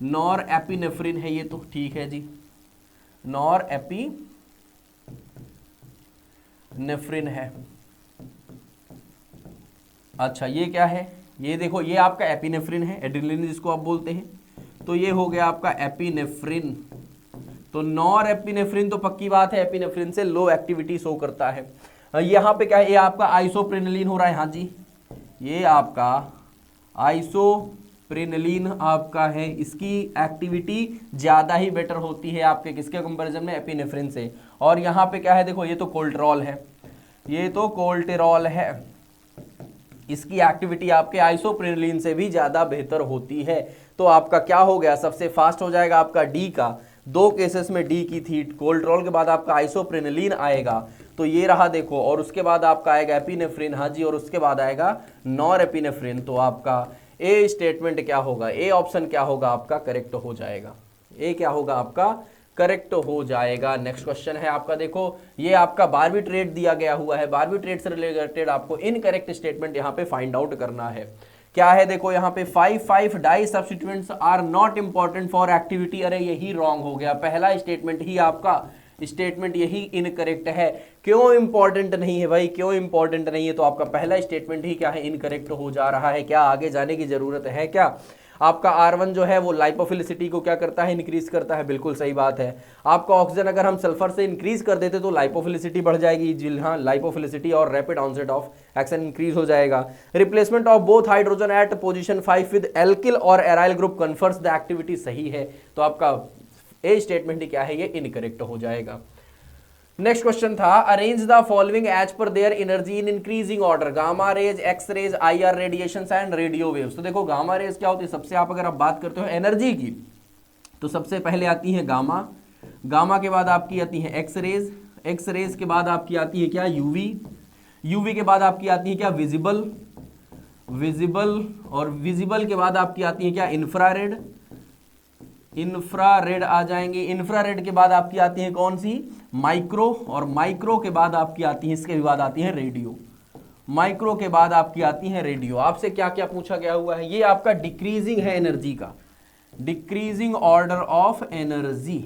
S3: नॉरएपिनेफ्रिन है ये तो, ठीक है जी। नॉरएपिनेफ्रिन है। अच्छा ये क्या है? ये देखो, ये आपका एपिनेफ्रिन है, एड्रेनलिन जिसको आप बोलते हैं। तो ये हो गया आपका एपिनेफ्रिन। तो नॉरएपिनेफ्रिन तो पक्की बात है, एपिनेफ्रिन से लो एक्टिविटी शो करता है। यहाँ पे क्या है? ये आपका आइसोप्रेनलिन हो रहा है। हाँ जी, ये आपका आइसोप्रेनलिन आपका है। इसकी एक्टिविटी ज़्यादा ही बेटर होती है आपके किसके कंपैरिजन में? एपिनेफ्रिन से। और यहाँ पे क्या है? देखो ये तो कोल्टेरॉल है, ये तो कोल्टेरॉल है। इसकी एक्टिविटी आपके आइसोप्रेनलिन से भी ज़्यादा बेहतर होती है। तो आपका क्या हो गया? सबसे फास्ट हो जाएगा आपका डी का। 2 केसेस में डी की थी। कोल्टेरॉल के बाद आपका आइसोप्रेनलिन आएगा, तो ये रहा देखो। और उसके बाद आपका आएगा एपिनेफ्रिन, हाँ जी। और उसके बाद आएगा नॉरएपिनेफ्रिन। तो आपका ए स्टेटमेंट क्या होगा? ए ऑप्शन क्या होगा आपका? करेक्ट हो जाएगा। ए क्या होगा आपका? करेक्ट हो जाएगा। नेक्स्ट क्वेश्चन है आपका, देखो ये आपका बार्बिट्रेट दिया गया हुआ है। बार्बिट्रेट से रिलेटेड आपको इनकरेक्ट स्टेटमेंट यहाँ पे फाइंड आउट करना है। क्या है? देखो यहाँ पे 5,5 di substituents are not important for activity. अरे यही रॉन्ग हो गया। पहला स्टेटमेंट ही आपका स्टेटमेंट यही इनकरेक्ट है। क्यों इंपॉर्टेंट नहीं है भाई? क्यों इंपॉर्टेंट नहीं है? तो आपका पहला स्टेटमेंट ही क्या है? इनकरेक्ट हो जा रहा है। क्या आगे जाने की जरूरत है क्या? आपका R1 जो है वो लाइपोफिलिसिटी को क्या करता है? इंक्रीज करता है। बिल्कुल सही बात है। आपका ऑक्सीजन अगर हम सल्फर से इंक्रीज कर देते तो लाइपोफिलिसिटी बढ़ जाएगी। जी हाँ, लाइपोफिलिसिटी और rapid onset of action increase हो जाएगा। Replacement of both hydrogen at position 5 with alkyl और aryl group confers the activity, सही है। तो आपका ए स्टेटमेंट ही क्या है? ये इनकरेक्ट हो जाएगा। नेक्स्ट क्वेश्चन था, arrange the following as per their energy in increasing order, gamma rays, X rays, IR radiations and radio waves. तो देखो गामा रेज क्या होती है? सबसे आप अगर आप बात करते हो एनर्जी की, तो सबसे पहले आती है गामा, गामा के बाद आपकी आती है एक्स रेज, एक्स रेज के बाद आपकी आती है क्या? यूवी, यूवी के बाद आपकी आती है क्या? विजिबल, विजिबल, और विजिबल के बाद आपकी आती है क्या? इंफ्रारेड, इंफ्रारेड आ जाएंगे। इंफ्रारेड के बाद आपकी आती है कौन सी? माइक्रो, और माइक्रो के बाद आपकी आती है, इसके बाद आती है रेडियो। माइक्रो के बाद आपकी आती है रेडियो। आपसे क्या क्या पूछा गया हुआ है, ये आपका डिक्रीजिंग है एनर्जी का, decreasing order of energy,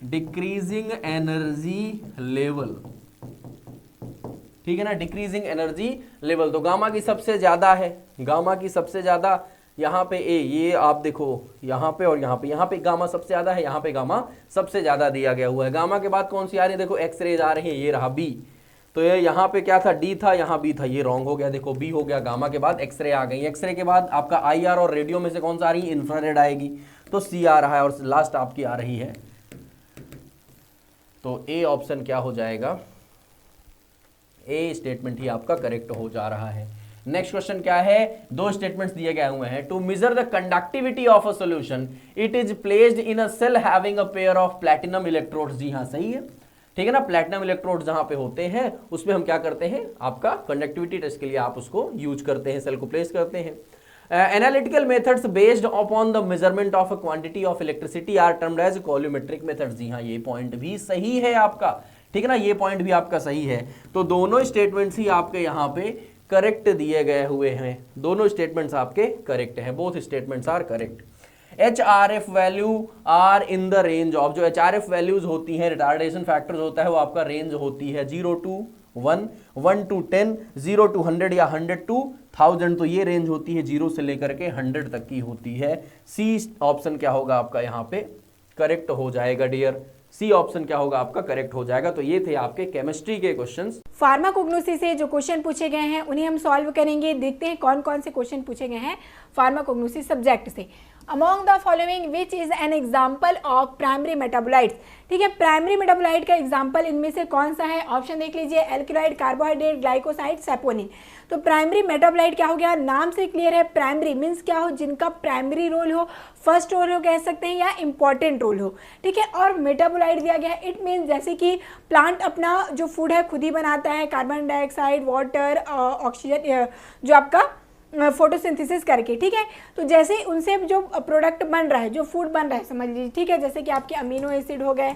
S3: decreasing energy level, ठीक है ना, डिक्रीजिंग एनर्जी लेवल। तो गामा की सबसे ज्यादा है, गामा की सबसे ज्यादा यहाँ पे ए, ये आप देखो यहाँ पे और यहाँ पे गामा सबसे ज्यादा है, यहाँ पे गामा सबसे ज्यादा दिया गया हुआ है। गामा के बाद कौन सी आ रही है, देखो एक्सरेज आ रही है, ये रहा बी। तो ये यहाँ पे क्या था, डी था, यहाँ बी था, ये रॉन्ग हो गया, देखो बी हो गया। गामा के बाद एक्सरे आ गई, एक्सरे के बाद आपका आईआर और रेडियो में से कौन सा आ रही है, इंफ्रारेड आएगी, तो सी आ रहा है, और लास्ट आपकी आ रही है, तो ए ऑप्शन क्या हो जाएगा, ए स्टेटमेंट ही आपका करेक्ट हो जा रहा है। नेक्स्ट क्वेश्चन क्या है, दो स्टेटमेंट्स दिए गए हुए हैं। To measure the conductivity of a solution it is placed in a cell having a pair of platinum electrodes. जी हाँ सही है, ठीक है ना, प्लैटिनम इलेक्ट्रोड्स जहां पे होते हैं उसमें हम क्या करते हैं, आपका कंडक्टिविटी टेस्ट के लिए आप उसको यूज करते हैं, सेल को प्लेस करते हैं। Analytical methods based upon the measurement of a quantity of electricity are termed as coulometric methods. जी हाँ, ये पॉइंट भी सही है आपका, ठीक है ना, ये पॉइंट भी आपका सही है। तो दोनों स्टेटमेंट्स ही आपके यहाँ पे करेक्ट दिए गए हुए हैं, दोनों स्टेटमेंट्स आपके करेक्ट हैं, both statements are correct. HRF value are in the range of, जो HRF वैल्यूज होती हैं, रिटार्डेशन फैक्टर्स होता है, वो आपका रेंज होती है 0 to 1, 1 to 10, 0 to 100 या 100 to 1000। तो ये रेंज होती है 0 से लेकर के 100 तक की होती है। सी ऑप्शन क्या होगा आपका यहाँ पे करेक्ट हो जाएगा डियर, सी ऑप्शन क्या होगा आपका करेक्ट हो जाएगा। तो ये थे आपके केमिस्ट्री के क्वेश्चंस।
S4: फार्माकोग्नोसी से जो क्वेश्चन पूछे गए हैं उन्हें हम सॉल्व करेंगे। देखते हैं कौन कौन से क्वेश्चन पूछे गए हैं फार्माकोग्नोसी सब्जेक्ट से। Among the following which is an example of primary metabolites. ठीक है, प्राइमरी मेटाबोलाइट का एग्जाम्पल इनमें से कौन सा है, ऑप्शन देख लीजिए, एल्किलाइड, कार्बोहाइड्रेट, ग्लाइकोसाइड, सैपोनिन। तो प्राइमरी मेटाबोलाइट क्या हो गया, नाम से क्लियर है, प्राइमरी मीन्स क्या हो, जिनका प्राइमरी रोल हो, फर्स्ट रोल हो कह सकते हैं, या इंपॉर्टेंट रोल हो। ठीक है, और मेटाबोलाइट दिया गया है, इट मीन्स जैसे कि प्लांट अपना जो फूड है खुद ही बनाता है, कार्बन डाइऑक्साइड, वाटर, ऑक्सीजन, जो आपका फोटोसिंथेसिस करके। ठीक है, तो जैसे उनसे जो प्रोडक्ट बन रहा है, जो फूड बन रहा है समझ लीजिए, ठीक है, जैसे कि आपके अमीनो एसिड हो गए,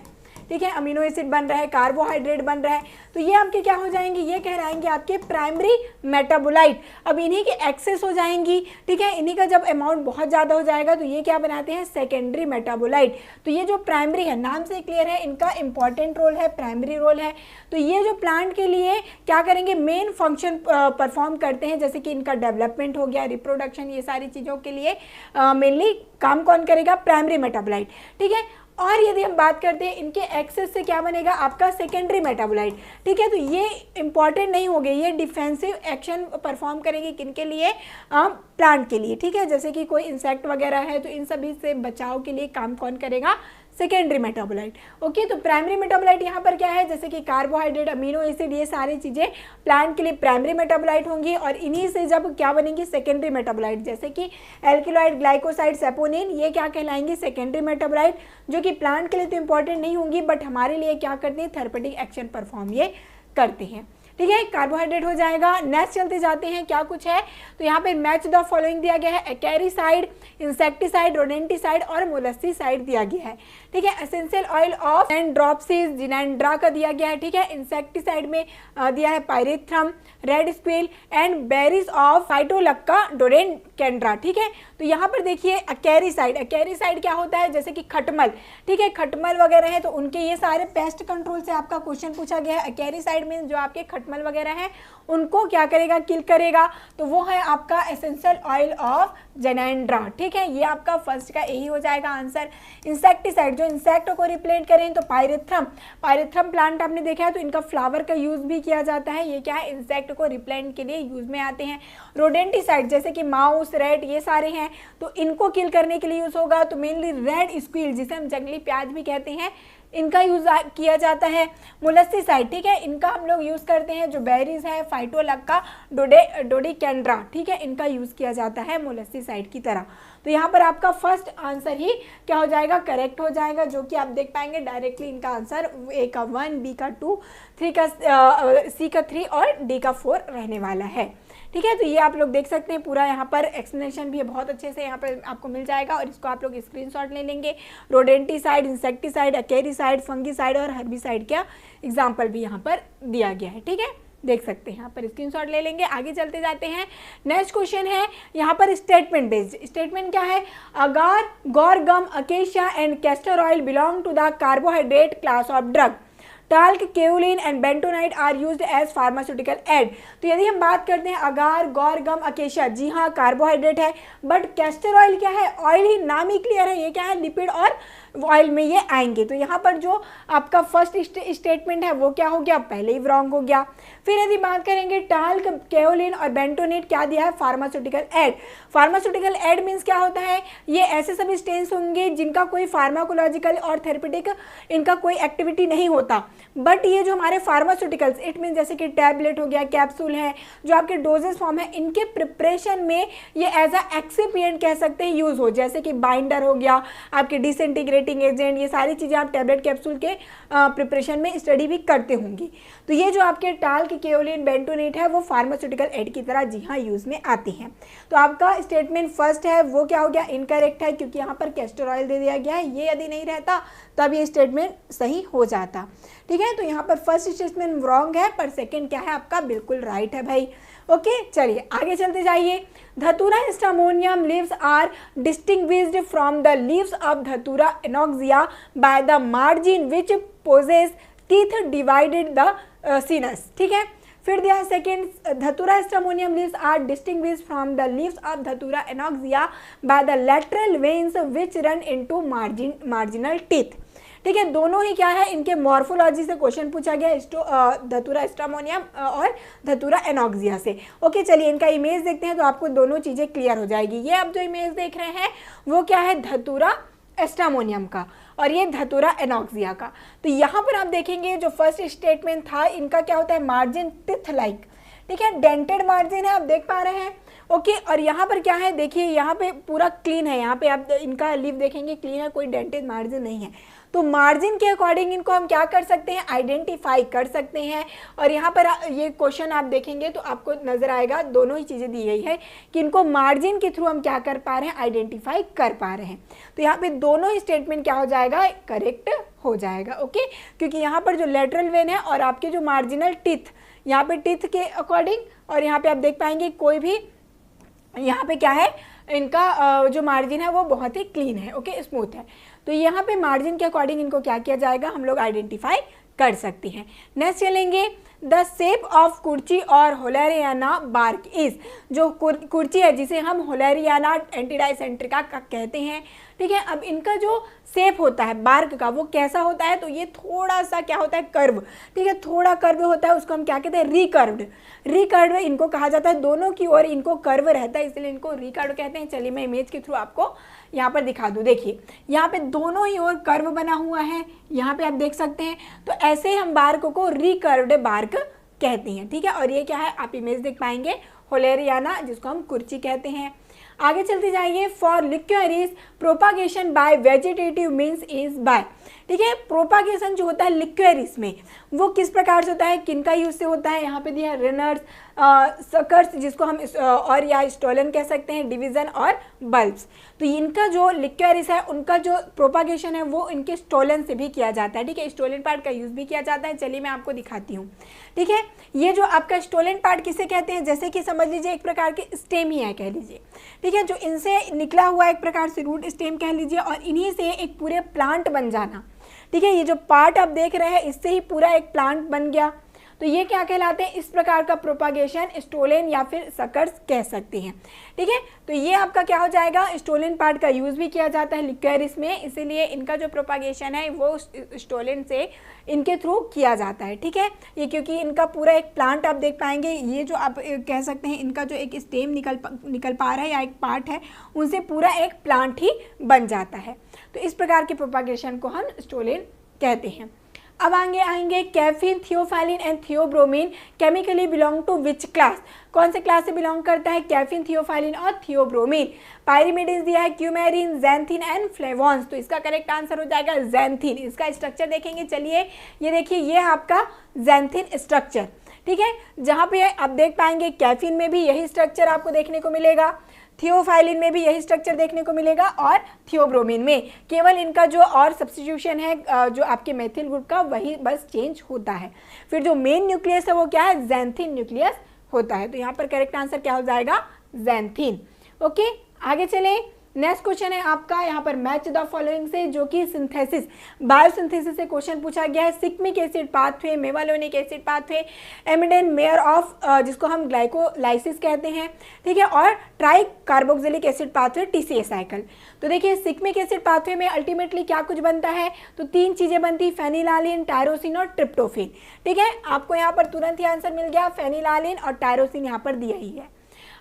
S4: ठीक है, अमीनो एसिड बन रहा है, कार्बोहाइड्रेट बन रहा है, तो ये आपके क्या हो जाएंगे, ये कहलाएंगे आपके प्राइमरी मेटाबोलाइट। अब इन्हीं के एक्सेस हो जाएंगी, ठीक है, इन्हीं का जब अमाउंट बहुत ज़्यादा हो जाएगा तो ये क्या बनाते हैं, सेकेंडरी मेटाबोलाइट। तो ये जो प्राइमरी है, नाम से क्लियर है, इनका इंपॉर्टेंट रोल है, प्राइमरी रोल है। तो ये जो प्लांट के लिए क्या करेंगे, मेन फंक्शन परफॉर्म करते हैं, जैसे कि इनका डेवलपमेंट हो गया, रिप्रोडक्शन, ये सारी चीज़ों के लिए मेनली काम कौन करेगा, प्राइमरी मेटाबोलाइट। ठीक है, और यदि हम बात करते हैं इनके एक्सेस से क्या बनेगा आपका सेकेंडरी मेटाबोलाइट। ठीक है, तो ये इंपॉर्टेंट नहीं हो गए, ये डिफेंसिव एक्शन परफॉर्म करेंगे किनके लिए, प्लांट के लिए। ठीक है, जैसे कि कोई इंसेक्ट वगैरह है तो इन सभी से बचाव के लिए काम कौन करेगा, सेकेंडरी मेटाबोलाइट। ओके, तो प्राइमरी मेटाबोलाइट यहाँ पर क्या है, जैसे कि कार्बोहाइड्रेट, अमीनो एसिड, ये सारी चीज़ें प्लांट के लिए प्राइमरी मेटाबोलाइट होंगी, और इन्हीं से जब क्या बनेंगी, सेकेंडरी मेटाबोलाइट, जैसे कि एल्किलॉइड, ग्लाइकोसाइड, सैपोनिन, ये क्या कहलाएंगी, सेकेंडरी मेटाबोलाइट, जो कि प्लांट के लिए तो इंपॉर्टेंट नहीं होंगी बट हमारे लिए क्या करते हैं, थेरेपेटिक एक्शन परफॉर्म ये करते हैं। ठीक है, कार्बोहाइड्रेट हो जाएगा। नेक्स्ट चलते जाते हैं, क्या कुछ है, तो यहाँ पे मैच द फॉलोइंग दिया गया है, एक्रेसाइड, इंसेक्टिसाइड, रोडेंटिसाइड और मोलस्कीसाइड दिया गया है। ठीक है, एसेंशियल ऑयल ऑफ एंड्रोप्सिस जिनेंड्रा का दिया गया है। ठीक है, इंसेक्टिसाइड में दिया है pyrethrum, red squill and berries of phytolacca dodecandra. ठीक है, तो यहाँ पर देखिए एक्रेसाइड, एक्रेसाइड क्या होता है, जैसे कि खटमल, ठीक है, खटमल वगैरह है तो उनके ये सारे पेस्ट कंट्रोल से आपका क्वेश्चन पूछा गया है। एक्रेसाइड मीन जो आपके खटमल वगैरह हैं उनको क्या करेगा, किल करेगा, तो वो है आपका एसेंशियल ऑयल ऑफ जेनेंड्रा। ठीक है, ये आपका फर्स्ट का यही हो जाएगा आंसर। इंसेक्टिसाइड जो इंसेक्ट को रिप्लेट करें तो पायरेथ्रम, पायरेथ्रम प्लांट आपने देखा है तो इनका फ्लावर का यूज भी किया जाता है, ये क्या है, इंसेक्ट को रिप्लेंट के लिए यूज में आते हैं। रोडेंटिसाइड जैसे कि माउस, रैट, ये सारे हैं तो इनको किल करने के लिए यूज होगा, तो मेनली रेड स्क्विल जिसे हम जंगली प्याज भी कहते हैं, इनका यूज किया जाता है। मोलस्कीसाइड, ठीक है, इनका हम लोग यूज करते हैं, जो बेरीज है, फाइटोलक्का डोडेनकेंड्रा, ठीक है, इनका यूज किया जाता है मोलस्कीसाइड की तरह। तो यहाँ पर आपका फर्स्ट आंसर ही क्या हो जाएगा, करेक्ट हो जाएगा, जो कि आप देख पाएंगे डायरेक्टली इनका आंसर ए का 1, बी का 2, सी का 3 और डी का 4 रहने वाला है। ठीक है, तो ये आप लोग देख सकते हैं, पूरा यहाँ पर एक्सप्लेनेशन भी बहुत अच्छे से यहाँ पर आपको मिल जाएगा और इसको आप लोग स्क्रीनशॉट ले लेंगे। रोडेंटिसाइड, इंसेक्टिसाइड, एक्रेसाइड, फंगिसाइड और हर्बिसाइड का एग्जाम्पल भी यहाँ पर दिया गया है। ठीक है, देख सकते हैं यहाँ पर, स्क्रीनशॉट ले लेंगे। आगे चलते जाते हैं, नेक्स्ट क्वेश्चन है यहाँ पर स्टेटमेंट बेस्ड। स्टेटमेंट क्या है? Agar, guar, gum, acacia and castor oil belong to the carbohydrate class of drug. Talc, kaolin and bentonite are used as pharmaceutical aid. तो यदि हम बात करते हैं अगार, गौर, गम, अकेशिया, जी हाँ कार्बोहाइड्रेट है, बट कैस्टर ऑयल क्या है? ऑयल ही, नाम ही क्लियर है, ये क्या है? लिपिड और ऑयल में ये आएंगे। तो यहाँ पर जो आपका फर्स्ट स्टेटमेंट है वो क्या हो गया? पहले ही रॉन्ग हो गया। फिर यदि बात करेंगे टाल्क, केओलिन और बेंटोनेट क्या दिया है? Pharmaceutical aid. Pharmaceutical aid means क्या होता है? ये ऐसे सब्सटेंस होंगे जिनका कोई फार्माकोलॉजिकल और थेरेपेटिक इनका कोई एक्टिविटी नहीं होता, बट ये जो हमारे फार्मास्यूटिकल्स, इट मीन जैसे कि टैबलेट हो गया, कैप्सूल है, जो आपके डोजेस फॉर्म है, इनके प्रिपरेशन में ये एज अ एक्सिपिएंट कह सकते हैं यूज हो, जैसे कि बाइंडर हो गया, आपके डिसइंटीग्रेटिंग एजेंट, ये सारी चीज़ें आप टैबलेट कैप्सूल के प्रिपरेशन में स्टडी भी करते होंगे। तो ये जो आपके टाल्क, केओलिन, बेंटोनेट है वो फार्मास्यूटिकल एड की तरह जी हाँ यूज में आती हैं। तो आपका स्टेटमेंट फर्स्ट है वो क्या हो गया? इनकरेक्ट है, क्योंकि यहाँ पर कैस्टर ऑयल दे दिया गया है। ये यदि नहीं रहता तब ये स्टेटमेंट सही हो जाता। ठीक है, तो यहाँ पर फर्स्ट स्टेटमेंट रॉन्ग है, पर सेकंड क्या है आपका? बिल्कुल राइट है भाई। ओके, चलिए आगे चलते जाइए। Datura stramonium leaves are distinguished from the leaves of datura inoxia by the margin which possess teeth divided the sinus. ठीक है, फिर दिया second, datura stramonium leaves are distinguished from the leaves of datura inoxia by the lateral veins which run into marginal teeth. ठीक है, दोनों ही क्या है? इनके मॉर्फोलॉजी से क्वेश्चन पूछा गया, धतूरा स्ट्रामोनियम और धतूरा एनॉक्सिया से। ओके, चलिए इनका इमेज देखते हैं तो आपको दोनों चीज़ें क्लियर हो जाएगी। ये आप जो इमेज देख रहे हैं वो क्या है? धतूरा एस्ट्रामोनियम का, और ये धतूरा एनॉक्सिया का। तो यहाँ पर आप देखेंगे जो फर्स्ट स्टेटमेंट था, इनका क्या होता है? Margin teeth like. ठीक है, डेंटेड मार्जिन है, आप देख पा रहे हैं। ओके, और यहाँ पर क्या है? देखिए यहाँ पे पूरा क्लीन है, यहाँ पे आप इनका लीफ देखेंगे क्लीन है, कोई डेंटेड मार्जिन नहीं है। तो मार्जिन के अकॉर्डिंग इनको हम क्या कर सकते हैं? आइडेंटिफाई कर सकते हैं। और यहाँ पर ये क्वेश्चन आप देखेंगे तो आपको नजर आएगा, दोनों ही चीज़ें दी गई है कि इनको मार्जिन के थ्रू हम क्या कर पा रहे हैं? आइडेंटिफाई कर पा रहे हैं। तो यहाँ पे दोनों ही स्टेटमेंट क्या हो जाएगा? करेक्ट हो जाएगा। ओके, क्योंकि यहाँ पर जो लेटरल वेन है और आपके जो मार्जिनल टीथ, यहाँ पे टीथ के अकॉर्डिंग, और यहाँ पे आप देख पाएंगे कोई भी यहाँ पे क्या है? इनका जो मार्जिन है वो बहुत ही क्लीन है। ओके, स्मूथ है। तो यहाँ पे मार्जिन के अकॉर्डिंग इनको क्या किया जाएगा? हम लोग आइडेंटिफाई कर सकते हैं। नेक्स्ट चलेंगे, द शेप ऑफ कुर्ची और होलेरियाना बार्क इज। जो कुर्ची है जिसे हम होलेरियाना एंटीडाइसेंट्रिका का कहते हैं। ठीक है, अब इनका जो शेप होता है बार्क का वो कैसा होता है? तो ये थोड़ा सा क्या होता है? कर्व। ठीक है, थोड़ा कर्व होता है, उसको हम क्या कहते हैं? रिकर्व्ड। रिकर्व इनको कहा जाता है, दोनों की ओर इनको कर्व रहता है, इसलिए इनको रिकर्व कहते हैं। चलिए मैं इमेज के थ्रू आपको यहाँ पर दिखा दूँ। देखिए यहाँ पे दोनों ही ओर कर्व बना हुआ है, यहाँ पे आप देख सकते हैं। तो ऐसे ही हम बार्क को रिकर्व्ड बार्क कहते हैं। ठीक है, और ये क्या है? आप इमेज देख पाएंगे, होलेरियाना, जिसको हम कुर्ची कहते हैं। आगे चलते जाइए। For liquorice propagation by vegetative means is by. ठीक है, प्रोपागेशन जो होता है लिक्वेरिस में वो किस प्रकार से होता है? किनका यूज से होता है? यहाँ पे दिया रनर्स, सकर्स जिसको हम और या स्टोलन कह सकते हैं, डिवीजन और बल्ब्स। तो इनका जो लिक्वेरिस है उनका जो प्रोपागेशन है वो इनके स्टोलन से भी किया जाता है। ठीक है, स्टोलन पार्ट का यूज भी किया जाता है। चलिए मैं आपको दिखाती हूँ। ठीक है, ये जो आपका स्टोलन पार्ट किसे कहते हैं? जैसे कि समझ लीजिए एक प्रकार के स्टेम ही है कह लीजिए। ठीक है, जो इनसे निकला हुआ एक प्रकार से रूट स्टेम कह लीजिए, और इन्हीं से एक पूरे प्लांट बन जाना। ठीक है, ये जो पार्ट आप देख रहे हैं इससे ही पूरा एक प्लांट बन गया। तो ये क्या कहलाते हैं? इस प्रकार का प्रोपागेशन स्टोलन या फिर सकर्स कह सकते हैं। ठीक है, तो ये आपका क्या हो जाएगा? स्टोलन पार्ट का यूज भी किया जाता है लिक्वेरिस में, इसीलिए इनका जो प्रोपागेशन है वो स्टोलन से इनके थ्रू किया जाता है। ठीक है, ये क्योंकि इनका पूरा एक प्लांट आप देख पाएंगे, ये जो आप कह सकते हैं इनका जो एक स्टेम निकल पा रहा है या एक पार्ट है, उनसे पूरा एक प्लांट ही बन जाता है। तो इस प्रकार के प्रोपागेशन को हम स्टोलन कहते हैं। अब आगे आएंगे, caffeine, theophylline and theobromine chemically belong to which class. कौन से क्लास से बिलोंग करता है? कैफीन, थियोफैलिन और थियोब्रोमीन। पायरिमिडीन दिया है, क्यूमेरिन, ज़ैंथिन एंड फ्लेवॉन्स। तो इसका करेक्ट आंसर हो जाएगा ज़ैंथिन। इसका स्ट्रक्चर देखेंगे, चलिए ये देखिए, ये आपका ज़ैंथिन स्ट्रक्चर। ठीक है, जहाँ पे आप देख पाएंगे कैफीन में भी यही स्ट्रक्चर आपको देखने को मिलेगा। थियोफाइलिन में भी यही स्ट्रक्चर देखने को मिलेगा और थियोब्रोमीन में केवल इनका जो और सब्स्टिट्यूशन है जो आपके मेथिल ग्रुप का वही बस चेंज होता है। फिर जो मेन न्यूक्लियस है वो क्या है, ज़ैंथीन न्यूक्लियस होता है। तो यहाँ पर करेक्ट आंसर क्या हो जाएगा, ज़ैंथीन। ओके, आगे चलें। नेक्स्ट क्वेश्चन है आपका यहाँ पर मैच द फॉलोइंग से, जो कि सिंथेसिस बायोसिंथेसिस से क्वेश्चन पूछा गया है। Shikimic acid pathway, mevalonic acid pathway, Embden Meyerhof of जिसको हम ग्लाइकोलाइसिस कहते हैं, ठीक है, और tricarboxylic acid pathway TCA cycle. तो देखिए सिक्मिक एसिड पाथवे में अल्टीमेटली क्या कुछ बनता है, तो 3 चीज़ें बनती, फेनिलालिन, टायरोसिन और ट्रिप्टोफेन। ठीक है, आपको यहाँ पर तुरंत ही आंसर मिल गया, फेनिलालिन और टायरोसिन यहाँ पर दिया ही है।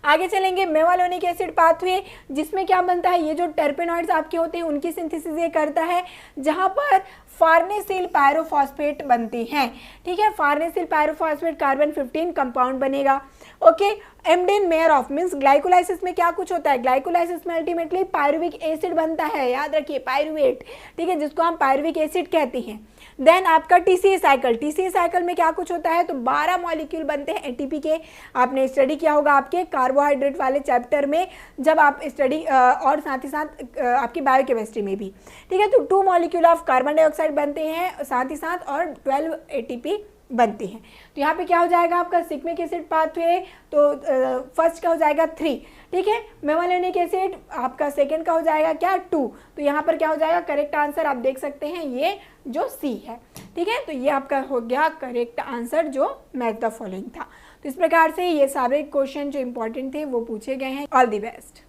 S4: आगे चलेंगे, मेवालोनिक एसिड पाथवे जिसमें क्या बनता है, ये जो टर्पेनॉइड्स आपके होते हैं उनकी सिंथेसिस ये करता है, जहां पर फार्नेसिल पायरोफॉस्फेट बनते हैं। ठीक है, फार्नेसिल पायरोफॉस्फेट कार्बन 15 कंपाउंड बनेगा। Okay, Embden mayor of means glycolysis में क्या कुछ होता है, ग्लाइकोलाइसिस में अल्टीमेटली पायरुविक एसिड बनता है, याद रखिए पायरुवेट, ठीक है, जिसको हम पायरुविक एसिड कहते हैं। देन आपका TCA साइकिल, TCA साइकिल में क्या कुछ होता है, तो 12 मॉलिक्यूल बनते हैं ATP के। आपने स्टडी किया होगा आपके कार्बोहाइड्रेट वाले चैप्टर में, जब आप स्टडी और साथ ही साथ आपकी बायोकेमिस्ट्री में भी। ठीक है, तो 2 मॉलिक्यूल ऑफ कार्बन डाइऑक्साइड बनते हैं साथ ही साथ, और 12 ATP बनते हैं। तो यहाँ पे क्या हो जाएगा आपका सिक्मिक एसिड पाथवे, तो फर्स्ट का हो जाएगा 3, ठीक है, मेवालोनिक एसिड आपका सेकंड का हो जाएगा क्या 2। तो यहाँ पर क्या हो जाएगा, करेक्ट आंसर आप देख सकते हैं ये जो C है। ठीक है, तो ये आपका हो गया करेक्ट आंसर जो मैच द फॉलोइंग था। तो इस प्रकार से ये सारे क्वेश्चन जो इंपॉर्टेंट थे वो पूछे गए हैं। All the best.